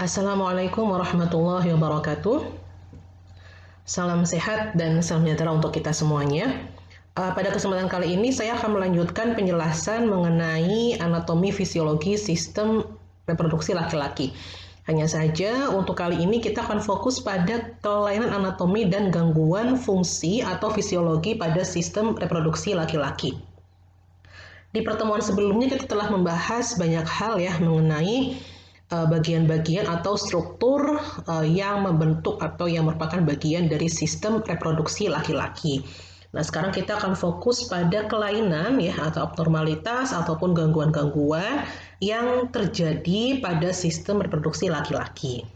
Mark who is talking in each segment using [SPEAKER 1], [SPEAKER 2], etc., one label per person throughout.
[SPEAKER 1] Assalamualaikum warahmatullahi wabarakatuh. Salam sehat dan salam sejahtera untuk kita semuanya. Pada kesempatan kali ini saya akan melanjutkan penjelasan mengenai anatomi fisiologi sistem reproduksi laki-laki. Hanya saja untuk kali ini kita akan fokus pada kelainan anatomi dan gangguan fungsi atau fisiologi pada sistem reproduksi laki-laki. Di pertemuan sebelumnya kita telah membahas banyak hal ya mengenai bagian-bagian atau struktur yang membentuk atau yang merupakan bagian dari sistem reproduksi laki-laki. Nah, sekarang kita akan fokus pada kelainan ya atau abnormalitas ataupun gangguan-gangguan yang terjadi pada sistem reproduksi laki-laki.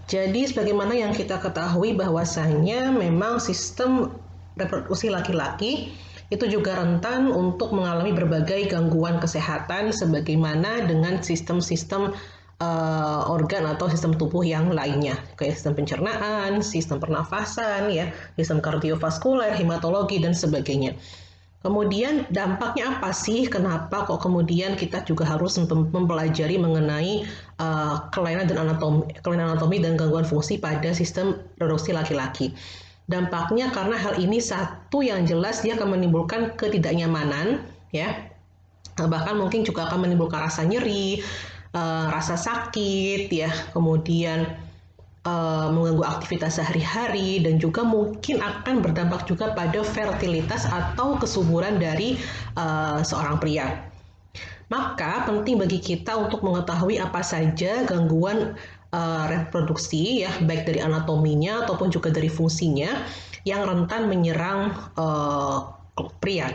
[SPEAKER 1] Jadi sebagaimana yang kita ketahui bahwasanya memang sistem reproduksi laki-laki itu juga rentan untuk mengalami berbagai gangguan kesehatan sebagaimana dengan sistem-sistem organ atau sistem tubuh yang lainnya, kayak sistem pencernaan, sistem pernafasan, ya, sistem kardiovaskuler, hematologi dan sebagainya. Kemudian dampaknya apa sih? Kenapa kok kemudian kita juga harus mempelajari mengenai kelainan anatomi dan gangguan fungsi pada sistem reproduksi laki-laki? Dampaknya karena hal ini satu yang jelas dia akan menimbulkan ketidaknyamanan, ya, bahkan mungkin juga akan menimbulkan rasa nyeri, rasa sakit, ya, kemudian mengganggu aktivitas sehari-hari dan juga mungkin akan berdampak juga pada fertilitas atau kesuburan dari seorang pria. Maka penting bagi kita untuk mengetahui apa saja gangguan reproduksi ya, baik dari anatominya ataupun juga dari fungsinya yang rentan menyerang pria.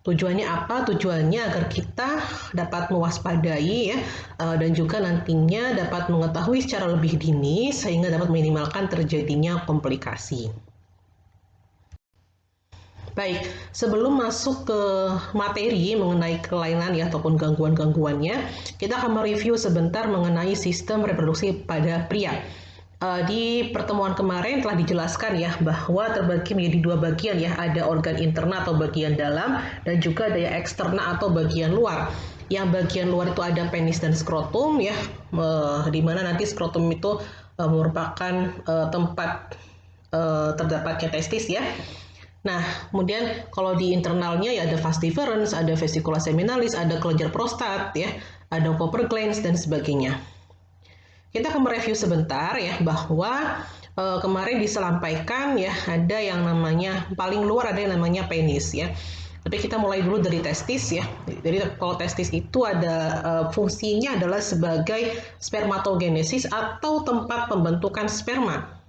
[SPEAKER 1] Tujuannya apa? Tujuannya agar kita dapat mewaspadai ya, dan juga nantinya dapat mengetahui secara lebih dini sehingga dapat meminimalkan terjadinya komplikasi. Baik, sebelum masuk ke materi mengenai kelainan ya ataupun gangguan-gangguannya, kita akan mereview sebentar mengenai sistem reproduksi pada pria. Di pertemuan kemarin telah dijelaskan ya bahwa terbagi menjadi dua bagian ya, ada organ interna atau bagian dalam dan juga ada yang eksterna atau bagian luar. Yang bagian luar itu ada penis dan skrotum ya, di mana nanti skrotum itu merupakan tempat terdapatnya testis ya. Nah, kemudian kalau di internalnya ya ada vas deferens, ada vesicula seminalis, ada kelenjar prostat ya, ada Cooper glands dan sebagainya. Kita akan mereview sebentar ya bahwa kemarin disampaikan ya ada yang namanya paling luar ada yang namanya penis ya. Tapi kita mulai dulu dari testis ya. Jadi kalau testis itu ada fungsinya adalah sebagai spermatogenesis atau tempat pembentukan sperma.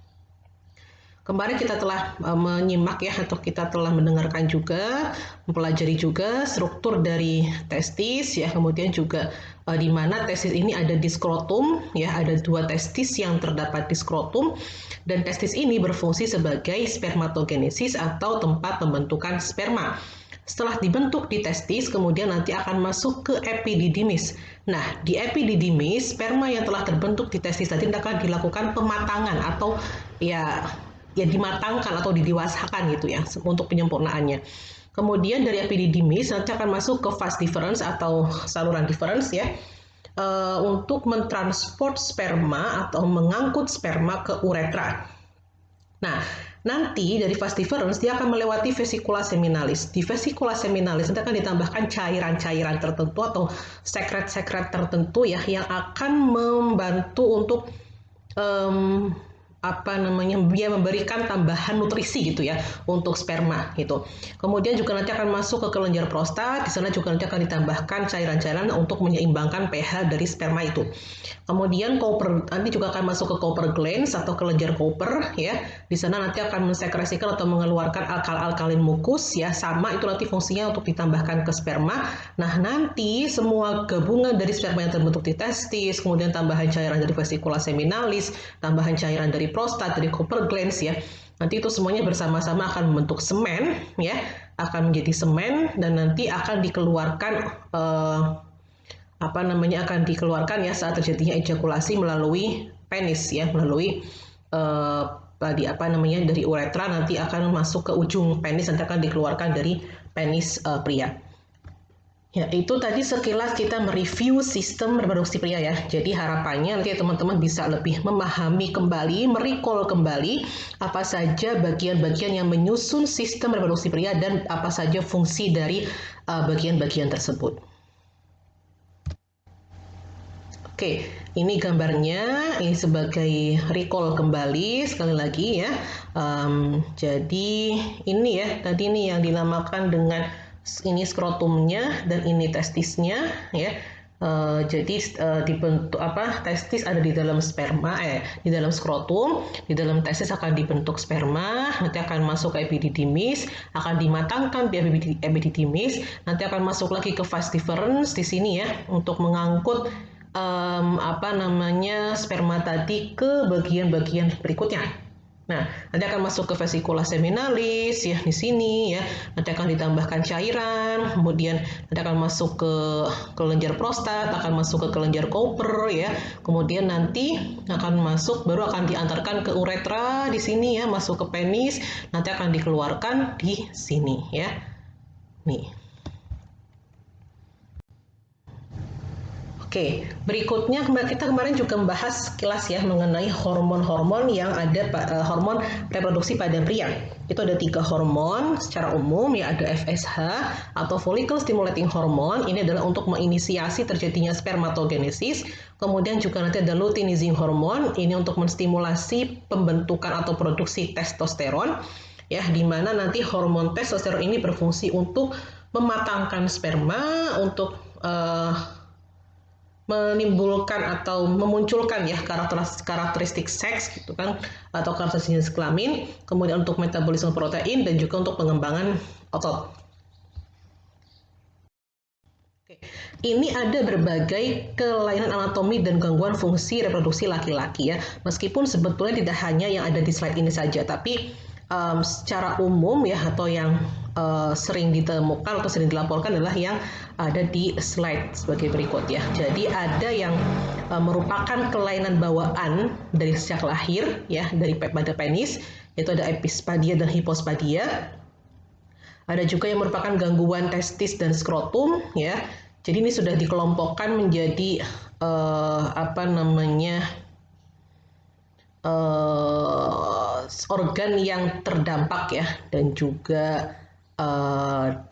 [SPEAKER 1] Kemarin kita telah menyimak ya atau kita telah mendengarkan juga, mempelajari juga struktur dari testis ya, kemudian juga di mana testis ini ada di skrotum ya, ada dua testis yang terdapat di skrotum dan testis ini berfungsi sebagai spermatogenesis atau tempat pembentukan sperma. Setelah dibentuk di testis, kemudian nanti akan masuk ke epididymis. Nah, di epididymis, sperma yang telah terbentuk di testis tadi akan dilakukan pematangan atau ya dimatangkan atau didewasakan gitu ya untuk penyempurnaannya. Kemudian dari epididymis nanti akan masuk ke vas deferens atau saluran deferens ya, untuk mentransport sperma atau mengangkut sperma ke uretra. Nah, nanti dari vas deferens dia akan melewati vesicula seminalis. Di vesicula seminalis nanti akan ditambahkan cairan-cairan tertentu atau sekret-sekret tertentu ya yang akan membantu untuk dia memberikan tambahan nutrisi gitu ya untuk sperma gitu. Kemudian juga nanti akan masuk ke kelenjar prostat, di sana juga nanti akan ditambahkan cairan-cairan untuk menyeimbangkan pH dari sperma itu. Kemudian nanti juga akan masuk ke Cooper glands atau kelenjar Cooper ya. Di sana nanti akan mensekresikan atau mengeluarkan alkal-alkalin mukus ya, sama itu nanti fungsinya untuk ditambahkan ke sperma. Nah, nanti semua gabungan dari sperma yang terbentuk di testis, kemudian tambahan cairan dari vesicula seminalis, tambahan cairan dari prostat, dari Cooper glands ya. Nanti itu semuanya bersama-sama akan membentuk semen ya, akan menjadi semen dan nanti akan dikeluarkan akan dikeluarkan ya saat terjadinya ejakulasi melalui penis ya, melalui dari uretra nanti akan masuk ke ujung penis, nanti akan dikeluarkan dari penis pria. Ya, itu tadi sekilas kita mereview sistem reproduksi pria ya. Jadi harapannya nanti teman-teman bisa lebih memahami kembali, merecall kembali apa saja bagian-bagian yang menyusun sistem reproduksi pria dan apa saja fungsi dari bagian-bagian tersebut. Oke, ini gambarnya, ini sebagai recall kembali sekali lagi ya. Jadi ini ya, tadi ini yang dinamakan dengan ini skrotumnya dan ini testisnya ya. Jadi dibentuk apa? Testis ada di dalam sperma, di dalam skrotum, di dalam testis akan dibentuk sperma, nanti akan masuk ke epididymis, akan dimatangkan di epididymis, nanti akan masuk lagi ke vas deferens di sini ya untuk mengangkut apa namanya sperma tadi ke bagian-bagian berikutnya. Nah, nanti akan masuk ke vesicula seminalis ya di sini ya. Nanti akan ditambahkan cairan, kemudian nanti akan masuk ke kelenjar prostat, akan masuk ke kelenjar Cooper ya. Kemudian nanti akan masuk baru akan diantarkan ke uretra di sini ya, masuk ke penis, nanti akan dikeluarkan di sini ya. Nih. Oke, berikutnya kita kemarin juga membahas sekilas ya mengenai hormon-hormon yang ada hormon reproduksi pada pria. Itu ada 3 hormon secara umum ya, ada FSH atau follicle stimulating hormone. Ini adalah untuk menginisiasi terjadinya spermatogenesis. Kemudian juga nanti ada luteinizing hormone. Ini untuk menstimulasi pembentukan atau produksi testosteron. Ya, di mana nanti hormon testosteron ini berfungsi untuk mematangkan sperma, untuk menimbulkan atau memunculkan ya karakteristik seks gitu kan, atau karakteristik jenis kelamin, kemudian untuk metabolisme protein dan juga untuk pengembangan otot. Ini ada berbagai kelainan anatomi dan gangguan fungsi reproduksi laki-laki ya, meskipun sebetulnya tidak hanya yang ada di slide ini saja, tapi secara umum ya, atau yang sering ditemukan atau sering dilaporkan adalah yang ada di slide sebagai berikut ya. Jadi ada yang merupakan kelainan bawaan dari sejak lahir ya, dari pada penis, yaitu ada epispadia dan hipospadia. Ada juga yang merupakan gangguan testis dan skrotum ya. Jadi ini sudah dikelompokkan menjadi apa namanya organ yang terdampak ya, dan juga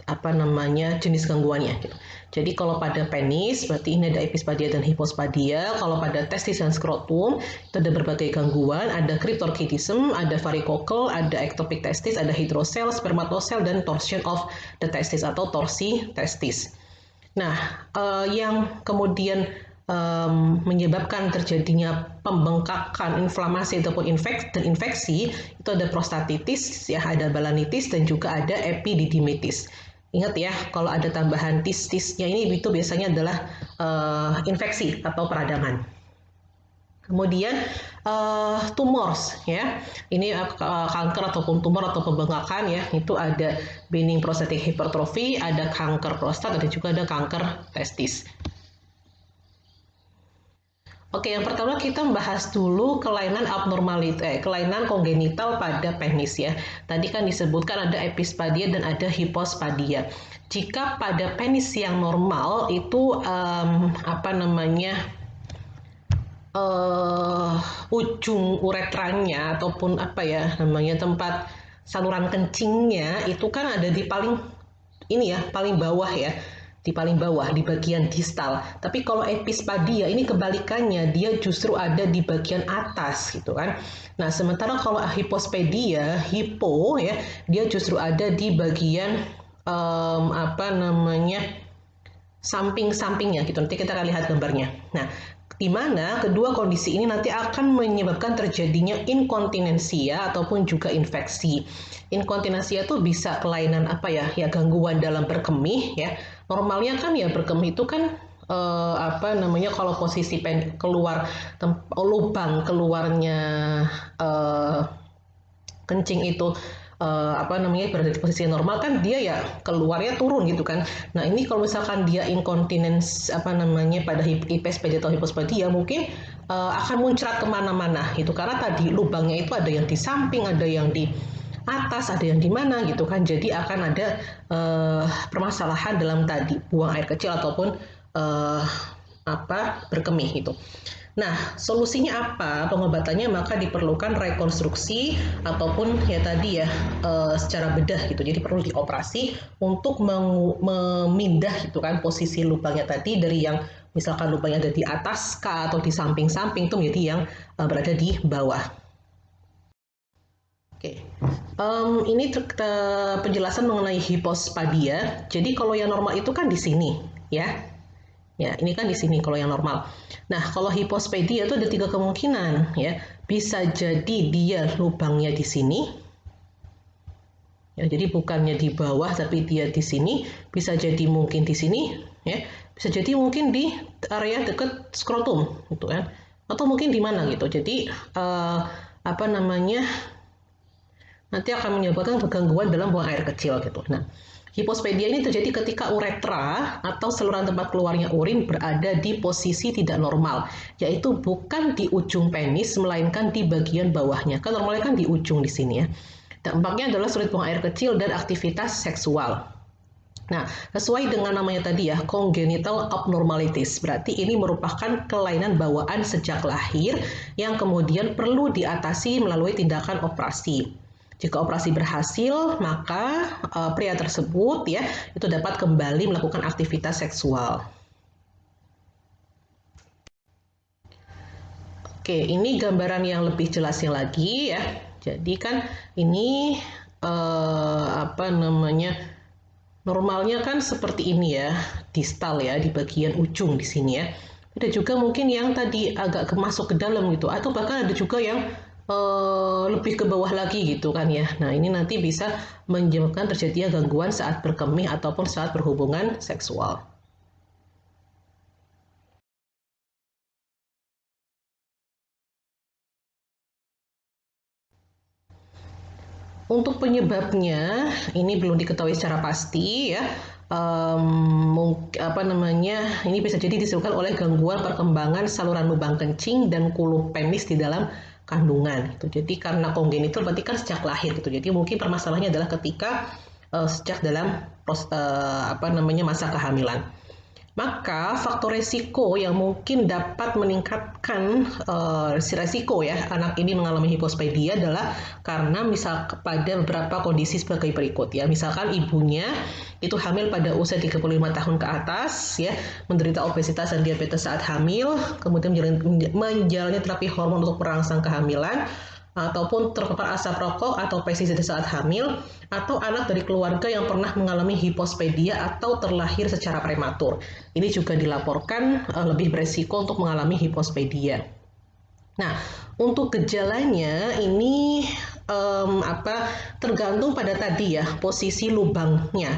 [SPEAKER 1] apa namanya jenis gangguannya gitu. Jadi kalau pada penis berarti ini ada epispadia dan hipospadia. Kalau pada testis dan skrotum itu ada berbagai gangguan, ada cryptorchidism, ada varicocele, ada ectopic testis, ada hydrocele, spermatocele, dan torsion of the testis atau torsi testis. Nah, yang kemudian menyebabkan terjadinya pembengkakan, inflamasi ataupun infeksi itu ada prostatitis ya, ada balanitis, dan juga ada epididymitis. Ingat ya, kalau ada tambahan tistisnya ini itu biasanya adalah infeksi atau peradangan. Kemudian tumors ya, ini kanker ataupun tumor atau pembengkakan ya, itu ada benign prostatic hypertrophy, ada kanker prostat, dan juga ada kanker testis. Oke, yang pertama kita membahas dulu kelainan kelainan kongenital pada penis ya. Tadi kan disebutkan ada epispadia dan ada hipospadia. Jika pada penis yang normal itu apa namanya ujung uretranya ataupun apa ya namanya tempat saluran kencingnya itu kan ada di paling bawah ya. Di paling bawah, di bagian distal. Tapi kalau epispadia ini kebalikannya, dia justru ada di bagian atas gitu kan. Nah, sementara kalau hipospadia, hipo ya, dia justru ada di bagian apa namanya samping-sampingnya gitu. Nanti kita akan lihat gambarnya. Nah, di mana kedua kondisi ini nanti akan menyebabkan terjadinya inkontinensia ataupun juga infeksi. Inkontinensia itu bisa kelainan apa ya? Ya gangguan dalam berkemih ya. Normalnya kan ya berkemih itu kan apa namanya kalau posisi keluar lubang keluarnya kencing itu apa namanya berada di posisi normal kan dia ya keluarnya turun gitu kan. Nah ini kalau misalkan dia inkontinens apa namanya pada epispadia atau hipospadia mungkin akan muncrat kemana-mana gitu, karena tadi lubangnya itu ada yang di samping, ada yang di atas, ada yang di mana gitu kan. Jadi akan ada permasalahan dalam tadi buang air kecil ataupun berkemih gitu. Nah, solusinya apa? Pengobatannya maka diperlukan rekonstruksi ataupun ya tadi ya secara bedah gitu. Jadi perlu dioperasi untuk memindah gitu kan posisi lubangnya tadi dari yang misalkan lubangnya ada di atas kah atau di samping-samping itu menjadi yang berada di bawah. Oke, ini penjelasan mengenai hipospadia. Jadi kalau yang normal itu kan di sini ya. Ya, ini kan di sini kalau yang normal. Nah, kalau hipospadia itu ada 3 kemungkinan ya. Bisa jadi dia lubangnya di sini. Ya, jadi bukannya di bawah tapi dia di sini. Bisa jadi mungkin di sini ya. Bisa jadi mungkin di area dekat skrotum gitu kan. Atau mungkin di mana gitu. Jadi nanti akan menyebabkan kegangguan dalam buang air kecil gitu. Nah, hipospadia ini terjadi ketika uretra atau saluran tempat keluarnya urin berada di posisi tidak normal, yaitu bukan di ujung penis melainkan di bagian bawahnya. Kan normalnya kan di ujung di sini ya. Dampaknya adalah sulit buang air kecil dan aktivitas seksual. Nah, sesuai dengan namanya tadi ya, congenital abnormalities. Berarti ini merupakan kelainan bawaan sejak lahir yang kemudian perlu diatasi melalui tindakan operasi. Jika operasi berhasil, maka pria tersebut ya itu dapat kembali melakukan aktivitas seksual. Oke, ini gambaran yang lebih jelasnya lagi ya. Jadi kan ini normalnya kan seperti ini ya, distal ya di bagian ujung di sini ya. Ada juga mungkin yang tadi agak masuk ke dalam gitu, atau bahkan ada juga yang lebih ke bawah lagi gitu kan ya. Nah, ini nanti bisa menyebabkan terjadinya gangguan saat berkemih ataupun saat berhubungan seksual. Untuk penyebabnya ini belum diketahui secara pasti ya. Ini bisa jadi disebabkan oleh gangguan perkembangan saluran lubang kencing dan kulup penis di dalam kandungan gitu. Jadi karena kongenital berarti kan sejak lahir gitu. Jadi mungkin permasalahannya adalah ketika sejak dalam masa kehamilan. Maka faktor resiko yang mungkin dapat meningkatkan resiko ya anak ini mengalami hipospadia adalah karena misal pada beberapa kondisi sebagai berikut ya. Misalkan ibunya itu hamil pada usia 35 tahun ke atas ya, menderita obesitas dan diabetes saat hamil, kemudian menjalani terapi hormon untuk merangsang kehamilan, ataupun terpapar asap rokok atau pestisida saat hamil, atau anak dari keluarga yang pernah mengalami hipospadia atau terlahir secara prematur. Ini juga dilaporkan lebih beresiko untuk mengalami hipospadia. Nah, untuk gejalanya ini tergantung pada tadi ya posisi lubangnya.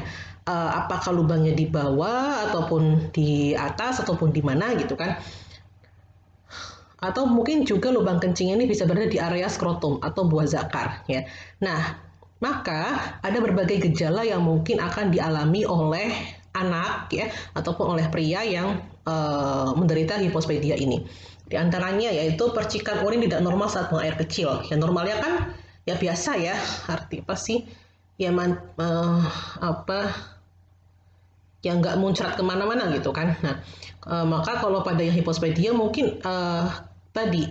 [SPEAKER 1] Apakah lubangnya di bawah ataupun di atas ataupun di mana gitu kan. Atau mungkin juga lubang kencing ini bisa berada di area skrotum atau buah zakar ya. Nah, maka ada berbagai gejala yang mungkin akan dialami oleh anak ya ataupun oleh pria yang menderita hipospadia ini. Di antaranya yaitu percikan urin tidak normal saat buang air kecil. Yang normalnya kan ya biasa ya, arti apa sih? Ya yang nggak muncrat kemana-mana gitu kan. Nah, maka kalau pada yang hipospadia mungkin tadi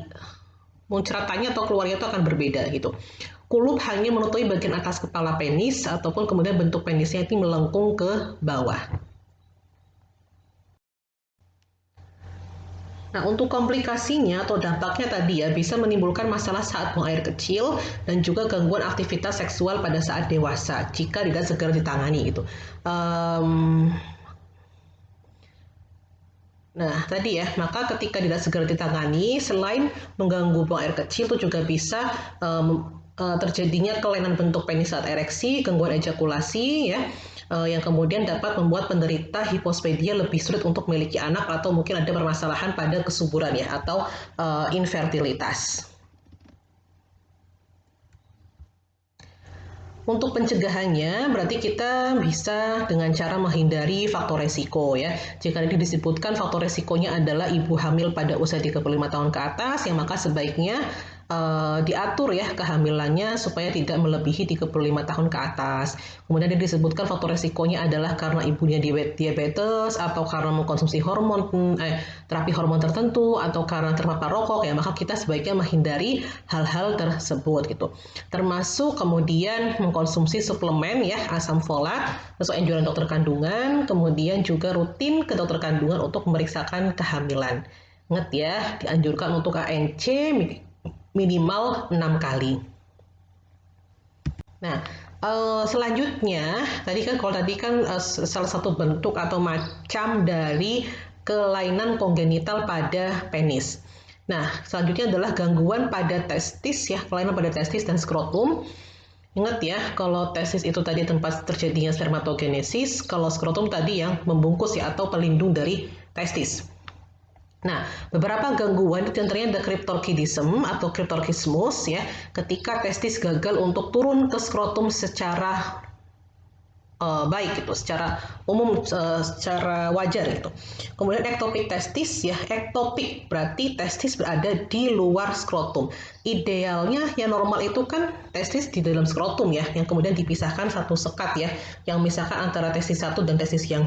[SPEAKER 1] muncratannya atau keluarnya itu akan berbeda gitu. Kulup hanya menutupi bagian atas kepala penis ataupun kemudian bentuk penisnya itu melengkung ke bawah. Nah, untuk komplikasinya atau dampaknya tadi ya bisa menimbulkan masalah saat buang air kecil dan juga gangguan aktivitas seksual pada saat dewasa jika tidak segera ditangani gitu. Nah, tadi ya, maka ketika tidak segera ditangani, selain mengganggu buang air kecil, itu juga bisa terjadinya kelainan bentuk penis saat ereksi, gangguan ejakulasi, ya, yang kemudian dapat membuat penderita hipospadia lebih sulit untuk memiliki anak atau mungkin ada permasalahan pada kesuburan ya atau infertilitas. Untuk pencegahannya, berarti kita bisa dengan cara menghindari faktor resiko ya. Jika ini disebutkan faktor resikonya adalah ibu hamil pada usia 35 tahun ke atas, yang maka sebaiknya diatur ya kehamilannya supaya tidak melebihi 35 tahun ke atas. Kemudian disebutkan faktor resikonya adalah karena ibunya diabetes atau karena mengkonsumsi terapi hormon tertentu atau karena terpapar rokok ya, maka kita sebaiknya menghindari hal-hal tersebut gitu. Termasuk kemudian mengkonsumsi suplemen ya asam folat sesuai anjuran dokter kandungan, kemudian juga rutin ke dokter kandungan untuk memeriksakan kehamilan. Ingat ya, dianjurkan untuk ANC minimal 6 kali. Nah, selanjutnya tadi kan salah satu bentuk atau macam dari kelainan kongenital pada penis. Nah, selanjutnya adalah gangguan pada testis ya, kelainan pada testis dan skrotum. Ingat ya, kalau testis itu tadi tempat terjadinya spermatogenesis, kalau skrotum tadi yang membungkus ya atau pelindung dari testis. Nah, beberapa gangguan diantaranya ada cryptorchidism atau cryptorchismus ya, ketika testis gagal untuk turun ke skrotum secara baik gitu, secara umum, secara wajar gitu. Kemudian ectopic testis ya, ectopic berarti testis berada di luar skrotum. Idealnya yang normal itu kan testis di dalam skrotum ya, yang kemudian dipisahkan satu sekat ya, yang misalkan antara testis satu dan testis yang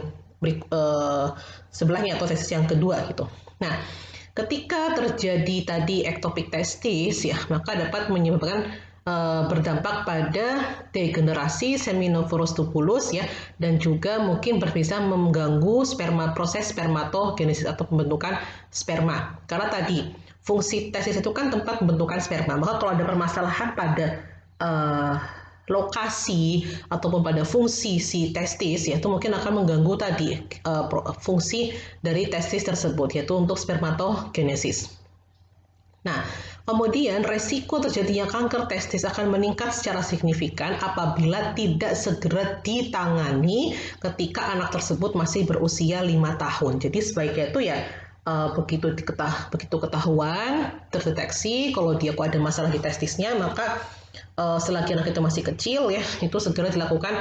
[SPEAKER 1] sebelahnya atau testis yang kedua gitu. Nah, ketika terjadi tadi ectopic testis ya, maka dapat menyebabkan berdampak pada degenerasi seminiferous tubulus ya, dan juga mungkin bisa mengganggu proses spermatogenesis atau pembentukan sperma. Karena tadi fungsi testis itu kan tempat pembentukan sperma, maka kalau ada permasalahan pada lokasi ataupun pada fungsi si testis ya, itu mungkin akan mengganggu tadi fungsi dari testis tersebut, yaitu untuk spermatogenesis. Nah, kemudian resiko terjadinya kanker testis akan meningkat secara signifikan apabila tidak segera ditangani ketika anak tersebut masih berusia 5 tahun. Jadi sebaiknya itu ya begitu ketahuan, terdeteksi kalau dia ada masalah di testisnya, maka selagi anak itu masih kecil ya, itu segera dilakukan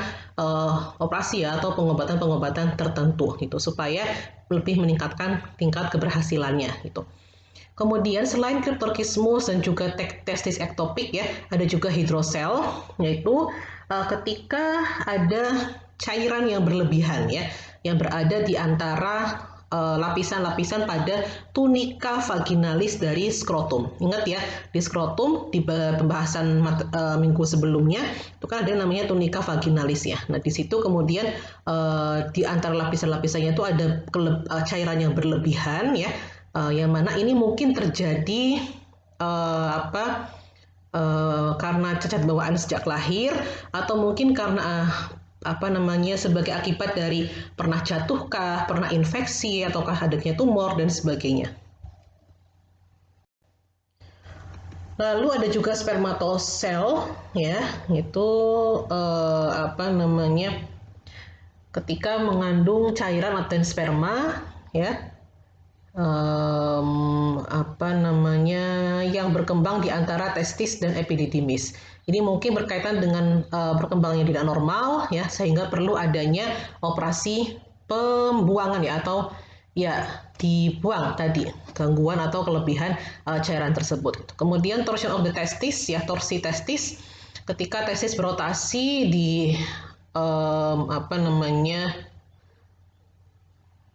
[SPEAKER 1] operasi ya atau pengobatan tertentu gitu supaya lebih meningkatkan tingkat keberhasilannya gitu. Kemudian selain cryptorchismus dan juga testis ektopik ya, ada juga hidrosel, yaitu ketika ada cairan yang berlebihan ya, yang berada di antara lapisan-lapisan pada tunika vaginalis dari skrotum. Ingat ya, di skrotum di pembahasan minggu sebelumnya itu kan ada namanya tunika vaginalis ya. Nah, di situ kemudian di antara lapisan-lapisannya itu ada cairan yang berlebihan ya, yang mana ini mungkin terjadi karena cacat bawaan sejak lahir, atau mungkin karena sebagai akibat dari pernah jatuhkah, pernah infeksi, ataukah adanya tumor dan sebagainya. Lalu ada juga spermatosel ya, itu ketika mengandung cairan laten sperma ya, yang berkembang di antara testis dan epididymis. Ini mungkin berkaitan dengan perkembangan yang tidak normal ya, sehingga perlu adanya operasi pembuangan ya, atau ya dibuang tadi gangguan atau kelebihan cairan tersebut. Kemudian torsion of the testis ya, torsi testis, ketika testis berotasi di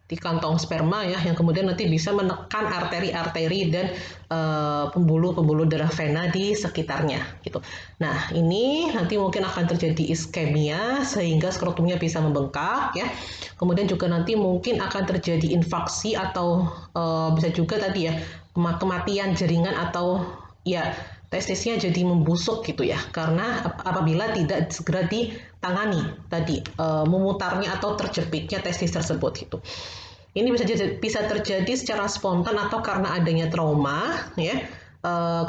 [SPEAKER 1] di kantong sperma ya, yang kemudian nanti bisa menekan arteri-arteri dan pembuluh-pembuluh darah vena di sekitarnya gitu. Nah, ini nanti mungkin akan terjadi iskemia sehingga skrotumnya bisa membengkak ya. Kemudian juga nanti mungkin akan terjadi infarksi atau bisa juga tadi ya kematian jaringan atau ya testisnya jadi membusuk gitu ya, karena apabila tidak segera ditangani tadi memutarnya atau terjepitnya testis tersebut gitu. Ini bisa terjadi secara spontan atau karena adanya trauma ya.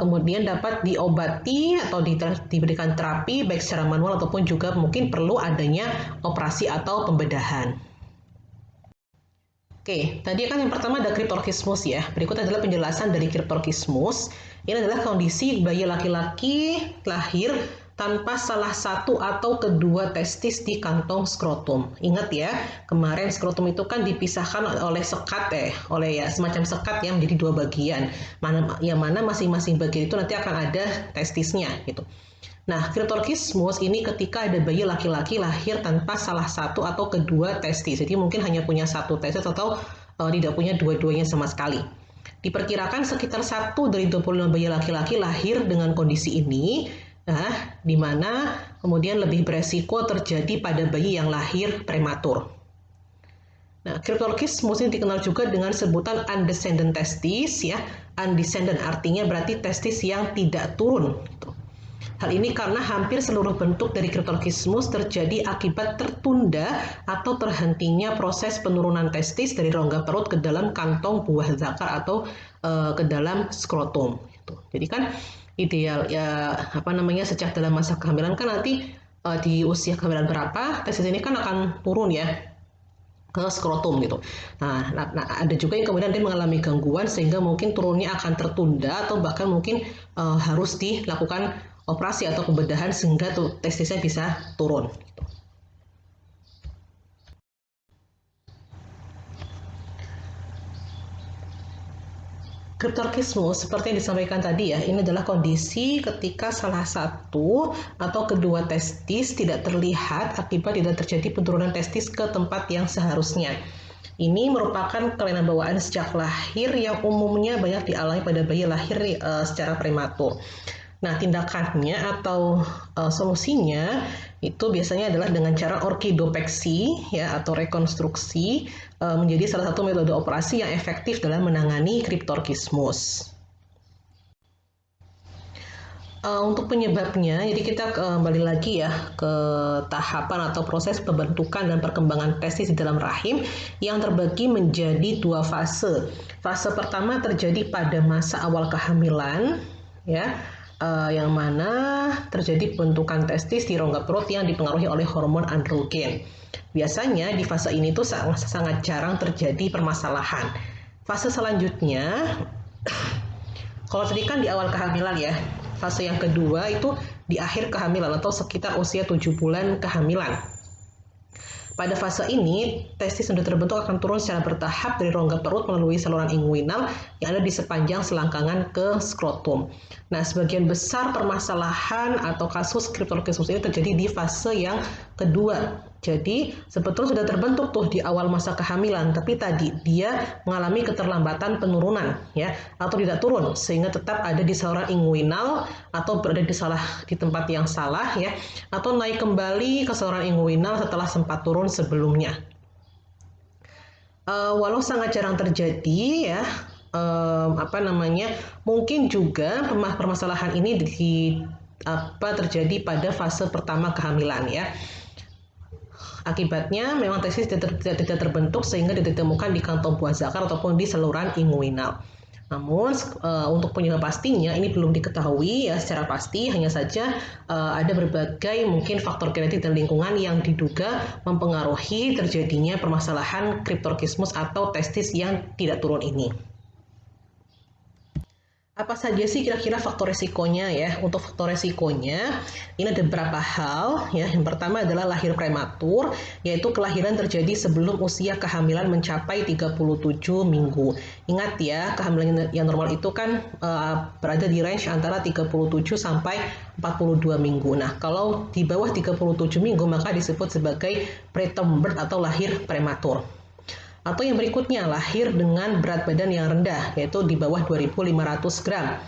[SPEAKER 1] Kemudian dapat diobati atau diberikan terapi baik secara manual ataupun juga mungkin perlu adanya operasi atau pembedahan. Oke, tadi kan yang pertama ada cryptorchismus ya. Berikut adalah penjelasan dari cryptorchismus. Ini adalah kondisi bayi laki-laki lahir tanpa salah satu atau kedua testis di kantong skrotum. Ingat ya, kemarin skrotum itu kan dipisahkan oleh sekat oleh semacam sekat yang menjadi dua bagian. Yang mana masing-masing bagian itu nanti akan ada testisnya gitu. Nah, cryptorchis ini ketika ada bayi laki-laki lahir tanpa salah satu atau kedua testis. Jadi mungkin hanya punya satu testis atau tidak punya dua-duanya sama sekali. Diperkirakan sekitar 1 dari 25 bayi laki-laki lahir dengan kondisi ini, di mana kemudian lebih beresiko terjadi pada bayi yang lahir prematur. Nah, cryptorchis ini dikenal juga dengan sebutan undescended testis, ya. Undescended artinya berarti testis yang tidak turun. Gitu. Hal ini karena hampir seluruh bentuk dari cryptorchismus terjadi akibat tertunda atau terhentinya proses penurunan testis dari rongga perut ke dalam kantong buah zakar atau ke dalam skrotum. Gitu. Jadi kan ideal ya sejak dalam masa kehamilan kan nanti di usia kehamilan berapa testis ini kan akan turun ya ke skrotum gitu. Nah, ada juga yang kemudian dia mengalami gangguan sehingga mungkin turunnya akan tertunda atau bahkan mungkin harus dilakukan operasi atau pembedahan sehingga testisnya bisa turun. Cryptorchismus seperti yang disampaikan tadi ya, ini adalah kondisi ketika salah satu atau kedua testis tidak terlihat akibat tidak terjadi penurunan testis ke tempat yang seharusnya. Ini merupakan kelainan bawaan sejak lahir yang umumnya banyak dialami pada bayi lahir secara prematur. Nah, tindakannya atau solusinya itu biasanya adalah dengan cara orkidopeksi ya atau rekonstruksi menjadi salah satu metode operasi yang efektif dalam menangani cryptorchismus. Untuk penyebabnya, jadi kita kembali lagi ya ke tahapan atau proses pembentukan dan perkembangan testis di dalam rahim yang terbagi menjadi dua fase. Fase pertama terjadi pada masa awal kehamilan, ya. Yang mana terjadi pembentukan testis di rongga perut yang dipengaruhi oleh hormon androgen. Biasanya di fase ini tuh sangat jarang terjadi permasalahan. Fase selanjutnya, kalau tadi kan di awal kehamilan ya, fase yang kedua itu di akhir kehamilan atau sekitar usia 7 bulan kehamilan. Pada fase ini, testis yang sudah terbentuk akan turun secara bertahap dari rongga perut melalui saluran inguinal yang ada di sepanjang selangkangan ke skrotum. Nah, sebagian besar permasalahan atau kasus cryptorchismus ini terjadi di fase yang kedua. Jadi, sebetulnya sudah terbentuk tuh di awal masa kehamilan, tapi tadi dia mengalami keterlambatan penurunan ya, atau tidak turun sehingga tetap ada di saluran inguinal atau berada di tempat yang salah ya, atau naik kembali ke saluran inguinal setelah sempat turun sebelumnya. Walau sangat jarang terjadi ya, mungkin juga permasalahan ini terjadi pada fase pertama kehamilan ya. Akibatnya memang testis tidak terbentuk sehingga tidak ditemukan di kantong buah zakar ataupun di saluran inguinal. Namun untuk penyebab pastinya ini belum diketahui ya secara pasti, hanya saja ada berbagai mungkin faktor genetik dan lingkungan yang diduga mempengaruhi terjadinya permasalahan cryptorchismus atau testis yang tidak turun ini. Apa saja sih kira-kira faktor resikonya ya? Untuk faktor resikonya, ini ada beberapa hal ya. Yang pertama adalah lahir prematur, yaitu kelahiran terjadi sebelum usia kehamilan mencapai 37 minggu. Ingat ya, kehamilan yang normal itu kan berada di range antara 37 sampai 42 minggu. Nah, kalau di bawah 37 minggu maka disebut sebagai preterm birth atau lahir prematur. Atau yang berikutnya, lahir dengan berat badan yang rendah, yaitu di bawah 2.500 gram.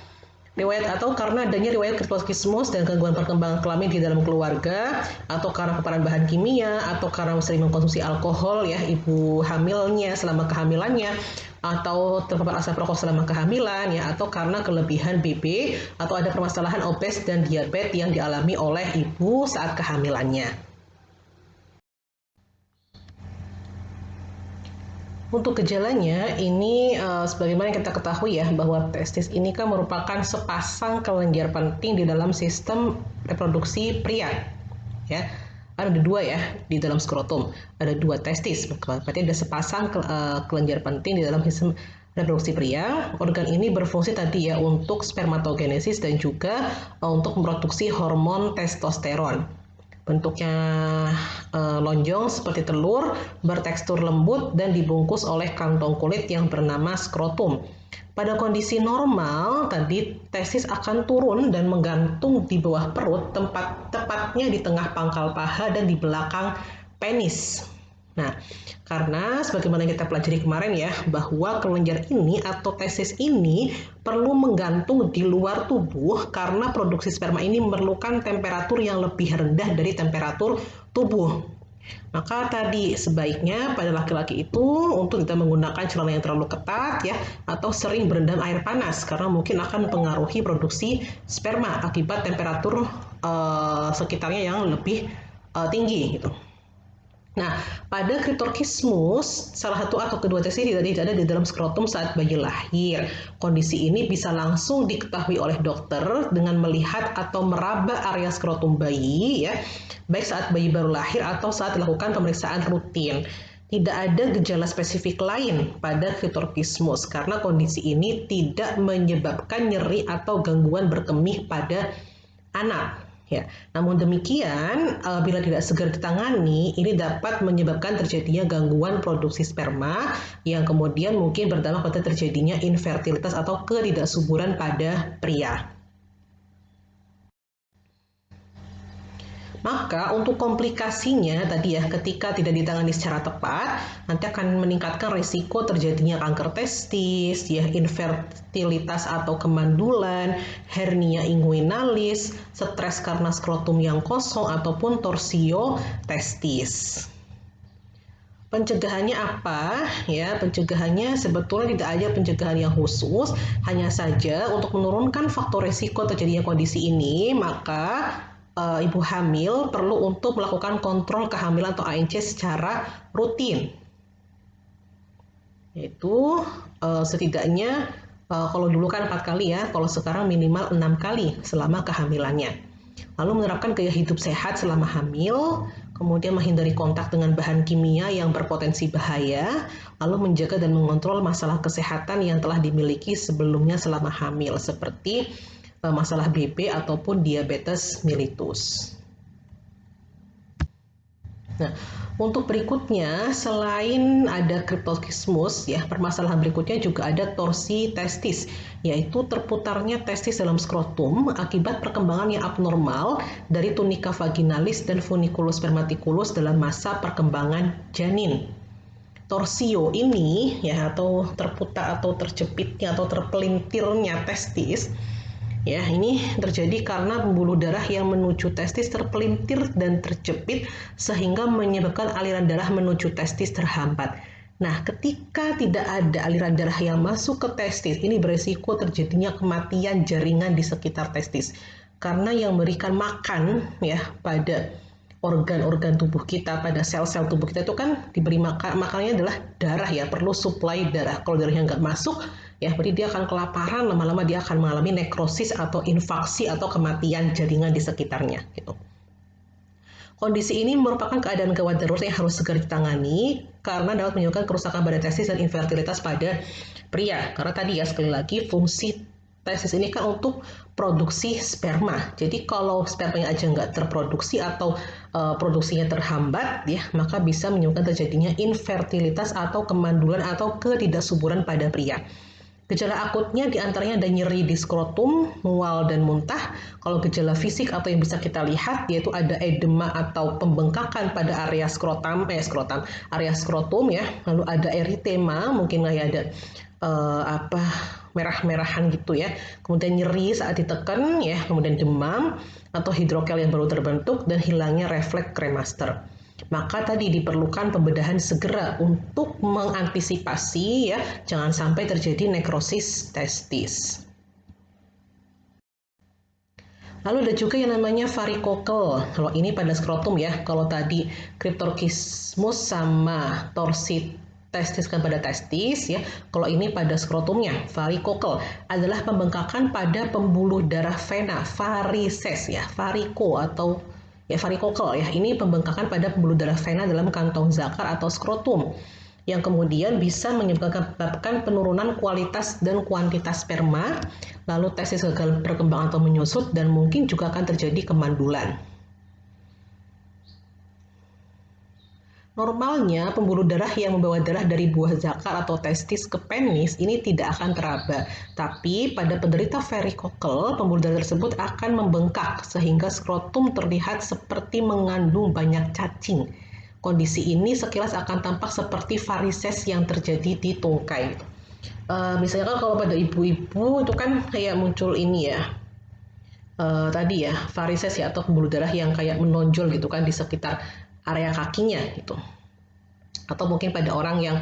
[SPEAKER 1] Riwayat atau karena adanya riwayat cryptorchismus dan gangguan perkembangan kelamin di dalam keluarga, atau karena paparan bahan kimia, atau karena sering mengkonsumsi alkohol ya ibu hamilnya selama kehamilannya, atau terpapar asap rokok selama kehamilan ya, atau karena kelebihan BB atau ada permasalahan obes dan diabetes yang dialami oleh ibu saat kehamilannya. Untuk gejalanya, ini sebagaimana kita ketahui ya, bahwa testis ini kan merupakan sepasang kelenjar penting di dalam sistem reproduksi pria. Ya, ada dua ya di dalam skrotum, ada dua testis, berarti ada sepasang kelenjar penting di dalam sistem reproduksi pria. Organ ini berfungsi tadi ya untuk spermatogenesis dan juga untuk memproduksi hormon testosteron. Bentuknya lonjong seperti telur, bertekstur lembut dan dibungkus oleh kantong kulit yang bernama skrotum. Pada kondisi normal, tadi testis akan turun dan menggantung di bawah perut, tepatnya di tengah pangkal paha dan di belakang penis. Nah, karena sebagaimana kita pelajari kemarin ya, bahwa kelenjar ini atau testis ini perlu menggantung di luar tubuh karena produksi sperma ini memerlukan temperatur yang lebih rendah dari temperatur tubuh. Maka tadi sebaiknya pada laki-laki itu untuk tidak menggunakan celana yang terlalu ketat ya, atau sering berendam air panas karena mungkin akan mempengaruhi produksi sperma akibat temperatur sekitarnya yang lebih tinggi gitu. Nah, pada Cryptorchysmus, salah satu atau kedua testis tidak ada di dalam skrotum saat bayi lahir. Kondisi ini bisa langsung diketahui oleh dokter dengan melihat atau meraba area skrotum bayi, ya, baik saat bayi baru lahir atau saat dilakukan pemeriksaan rutin. Tidak ada gejala spesifik lain pada Cryptorchysmus karena kondisi ini tidak menyebabkan nyeri atau gangguan berkemih pada anak. Ya, namun demikian, bila tidak segera ditangani, ini dapat menyebabkan terjadinya gangguan produksi sperma yang kemudian mungkin berdampak pada terjadinya infertilitas atau ketidaksuburan pada pria. Maka untuk komplikasinya tadi ya, ketika tidak ditangani secara tepat, nanti akan meningkatkan risiko terjadinya kanker testis, ya, infertilitas atau kemandulan, hernia inguinalis, stres karena skrotum yang kosong ataupun torsio testis. Pencegahannya apa? Ya, pencegahannya sebetulnya tidak ada pencegahan yang khusus, hanya saja untuk menurunkan faktor risiko terjadinya kondisi ini, maka ibu hamil perlu untuk melakukan kontrol kehamilan atau ANC secara rutin. Yaitu setidaknya kalau dulu kan 4 kali ya, kalau sekarang minimal 6 kali selama kehamilannya. Lalu menerapkan gaya hidup sehat selama hamil, kemudian menghindari kontak dengan bahan kimia yang berpotensi bahaya, lalu menjaga dan mengontrol masalah kesehatan yang telah dimiliki sebelumnya selama hamil, seperti masalah BB ataupun diabetes mellitus. Nah, untuk berikutnya, selain ada Cryptorchysmus, ya, permasalahan berikutnya juga ada torsi testis, yaitu terputarnya testis dalam skrotum akibat perkembangan yang abnormal dari tunica vaginalis dan funiculus spermaticulus dalam masa perkembangan janin. Torsio ini, ya, atau terputar atau terjepitnya atau terpelintirnya testis, ya, ini terjadi karena pembuluh darah yang menuju testis terpelintir dan terjepit sehingga menyebabkan aliran darah menuju testis terhambat. Nah, ketika tidak ada aliran darah yang masuk ke testis, ini beresiko terjadinya kematian jaringan di sekitar testis. Karena yang memberikan makan ya pada organ-organ tubuh kita, pada sel-sel tubuh kita itu kan diberi makanannya adalah darah ya, perlu suplai darah. Kalau darahnya nggak masuk, ya berarti dia akan kelaparan, lama-lama dia akan mengalami nekrosis atau infarksi atau kematian jaringan di sekitarnya gitu. Kondisi ini merupakan keadaan gawat darurat yang harus segera ditangani karena dapat menyebabkan kerusakan pada testis dan infertilitas pada pria. Karena tadi ya sekali lagi fungsi testis ini kan untuk produksi sperma. Jadi kalau spermanya aja nggak terproduksi atau produksinya terhambat, ya maka bisa menyebabkan terjadinya infertilitas atau kemandulan atau ketidaksuburan pada pria. Gejala akutnya diantaranya ada nyeri di skrotum, mual dan muntah. Kalau gejala fisik atau yang bisa kita lihat yaitu ada edema atau pembengkakan pada area area skrotum ya. Lalu ada eritema, mungkin kayak ada merah-merahan gitu ya. Kemudian nyeri saat ditekan ya, kemudian demam atau hidrokel yang baru terbentuk dan hilangnya refleks kremaster. Maka tadi diperlukan pembedahan segera untuk mengantisipasi ya, jangan sampai terjadi nekrosis testis. Lalu ada juga yang namanya varikokel. Kalau ini pada skrotum ya, kalau tadi Cryptorchysmus sama torsi testis kan pada testis ya, kalau ini pada skrotumnya. Varikokel adalah pembengkakan pada pembuluh darah vena, varises ya, variko atau ya varikokel ya, ini pembengkakan pada pembuluh darah vena dalam kantong zakar atau skrotum. yang kemudian bisa menyebabkan penurunan kualitas dan kuantitas sperma, lalu testis gagal berkembang atau menyusut, dan mungkin juga akan terjadi kemandulan. Normalnya, pembuluh darah yang membawa darah dari buah zakar atau testis ke penis ini tidak akan teraba. Tapi pada penderita varikokel, pembuluh darah tersebut akan membengkak sehingga skrotum terlihat seperti mengandung banyak cacing. Kondisi ini sekilas akan tampak seperti varises yang terjadi di tungkai. Misalnya kan kalau pada ibu-ibu itu kan kayak muncul ini ya, tadi ya varises ya, atau pembuluh darah yang kayak menonjol gitu kan di sekitar area kakinya gitu, atau mungkin pada orang yang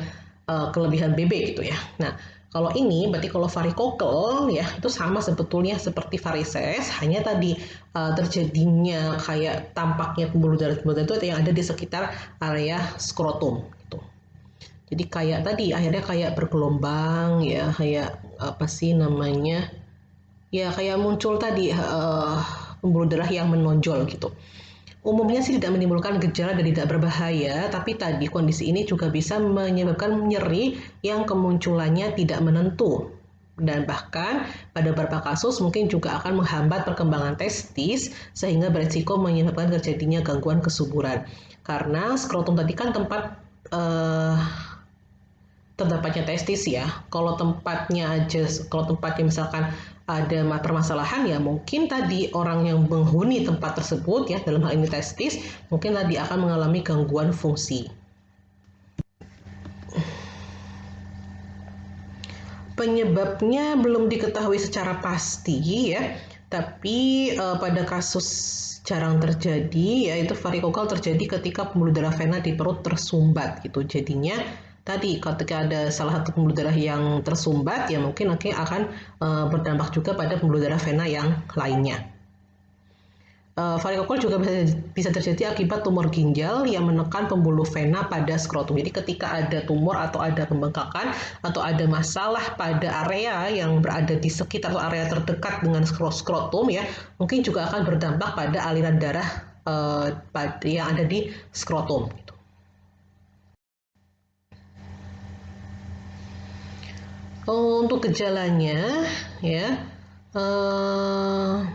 [SPEAKER 1] kelebihan BB gitu ya. Nah, kalau ini berarti kalau varikokel ya itu sama sebetulnya seperti varises, hanya tadi terjadinya kayak tampaknya pembuluh darah itu yang ada di sekitar area skrotum gitu. Jadi kayak tadi akhirnya kayak bergelombang ya, kayak apa sih namanya? Ya kayak muncul tadi pembuluh darah yang menonjol gitu. Umumnya sih tidak menimbulkan gejala dan tidak berbahaya, tapi tadi kondisi ini juga bisa menyebabkan nyeri yang kemunculannya tidak menentu. Dan bahkan pada beberapa kasus mungkin juga akan menghambat perkembangan testis sehingga beresiko menyebabkan terjadinya gangguan kesuburan. Karena skrotum tadi kan tempat terdapatnya testis ya. Kalau tempatnya misalkan ada permasalahan ya mungkin tadi orang yang menghuni tempat tersebut ya dalam hal ini testis mungkin tadi akan mengalami gangguan fungsi. Penyebabnya belum diketahui secara pasti ya, tapi pada kasus jarang terjadi yaitu varikokel terjadi ketika pembuluh darah vena di perut tersumbat gitu. Jadinya tadi ketika ada salah satu pembuluh darah yang tersumbat ya mungkin akan berdampak juga pada pembuluh darah vena yang lainnya. Varikokel juga bisa terjadi akibat tumor ginjal yang menekan pembuluh vena pada skrotum. Jadi ketika ada tumor atau ada pembengkakan atau ada masalah pada area yang berada di sekitar atau area terdekat dengan skrotum ya, mungkin juga akan berdampak pada aliran darah yang ada di skrotum. Untuk gejalanya ya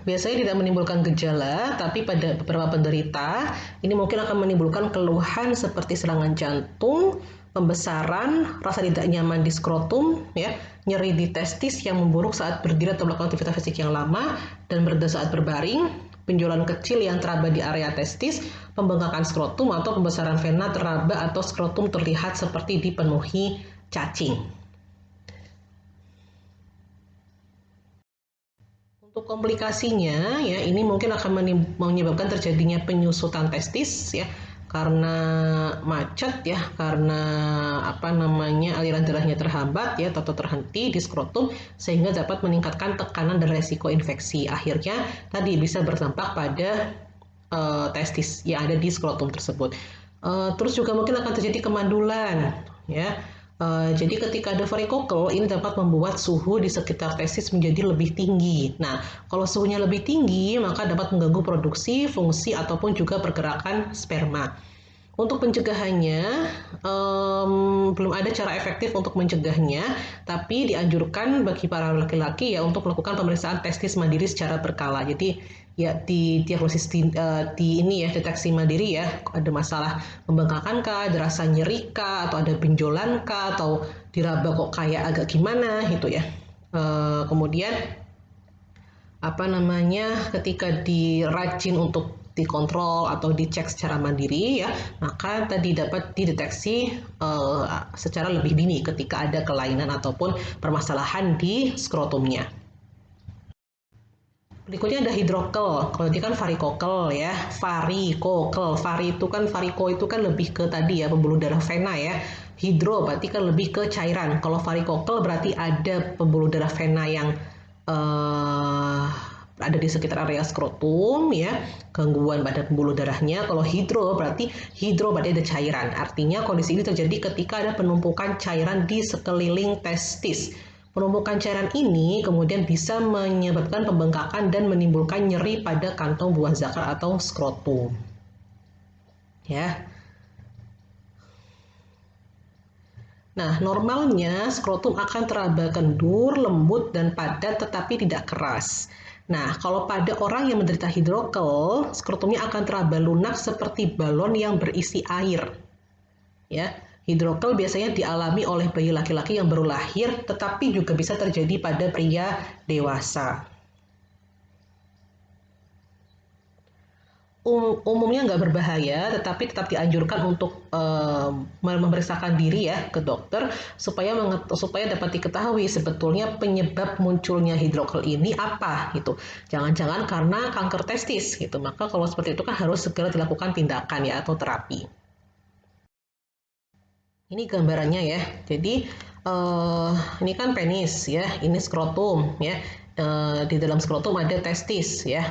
[SPEAKER 1] biasanya tidak menimbulkan gejala, tapi pada beberapa penderita ini mungkin akan menimbulkan keluhan seperti serangan jantung, pembesaran, rasa tidak nyaman di skrotum, ya, nyeri di testis yang memburuk saat berdiri atau melakukan aktivitas fisik yang lama, dan berdetak saat berbaring, benjolan kecil yang teraba di area testis, pembengkakan skrotum atau pembesaran vena teraba atau skrotum terlihat seperti dipenuhi cacing. Untuk komplikasinya ya ini mungkin akan menyebabkan terjadinya penyusutan testis ya karena macet ya, karena aliran darahnya terhambat ya atau terhenti di skrotum sehingga dapat meningkatkan tekanan dan resiko infeksi. Akhirnya tadi bisa berdampak pada testis yang ada di skrotum tersebut. Terus juga mungkin akan terjadi kemandulan ya. Jadi ketika ada varikokel ini dapat membuat suhu di sekitar testis menjadi lebih tinggi. Nah, kalau suhunya lebih tinggi maka dapat mengganggu produksi, fungsi ataupun juga pergerakan sperma. Untuk pencegahannya belum ada cara efektif untuk mencegahnya, tapi dianjurkan bagi para laki-laki ya untuk melakukan pemeriksaan testis mandiri secara berkala. Jadi ya di diagnosis deteksi mandiri ya, ada masalah pembengkakan kah, ada rasa nyeri kah, atau ada benjolan kah, atau diraba kok kayak agak gimana gitu ya. Kemudian ketika dirajin untuk dikontrol atau dicek secara mandiri ya, maka tadi dapat dideteksi secara lebih dini ketika ada kelainan ataupun permasalahan di skrotumnya. Berikutnya ada hidrokel. Kalau dia kan varikokel ya, varikokel. Variko itu kan lebih ke tadi ya pembuluh darah vena ya. Hidro berarti kan lebih ke cairan. Kalau varikokel berarti ada pembuluh darah vena yang ada di sekitar area skrotum ya, gangguan pada pembuluh darahnya. Kalau hidro berarti ada cairan. Artinya kondisi ini terjadi ketika ada penumpukan cairan di sekeliling testis. Penumpukan cairan ini kemudian bisa menyebabkan pembengkakan dan menimbulkan nyeri pada kantong buah zakar atau skrotum. Ya. Nah, normalnya skrotum akan teraba kendur, lembut, dan padat tetapi tidak keras. Nah, kalau pada orang yang menderita hidrokel, skrotumnya akan teraba lunak seperti balon yang berisi air. Ya, hidrokel biasanya dialami oleh bayi laki-laki yang baru lahir, tetapi juga bisa terjadi pada pria dewasa. Umumnya nggak berbahaya, tetapi tetap dianjurkan untuk memeriksakan diri ya ke dokter supaya dapat diketahui sebetulnya penyebab munculnya hidrokel ini apa gitu. Jangan-jangan karena kanker testis gitu. Maka kalau seperti itu kan harus segera dilakukan tindakan ya atau terapi. Ini gambarannya ya. Jadi ini kan penis ya, ini skrotum ya. Di dalam skrotum ada testis ya.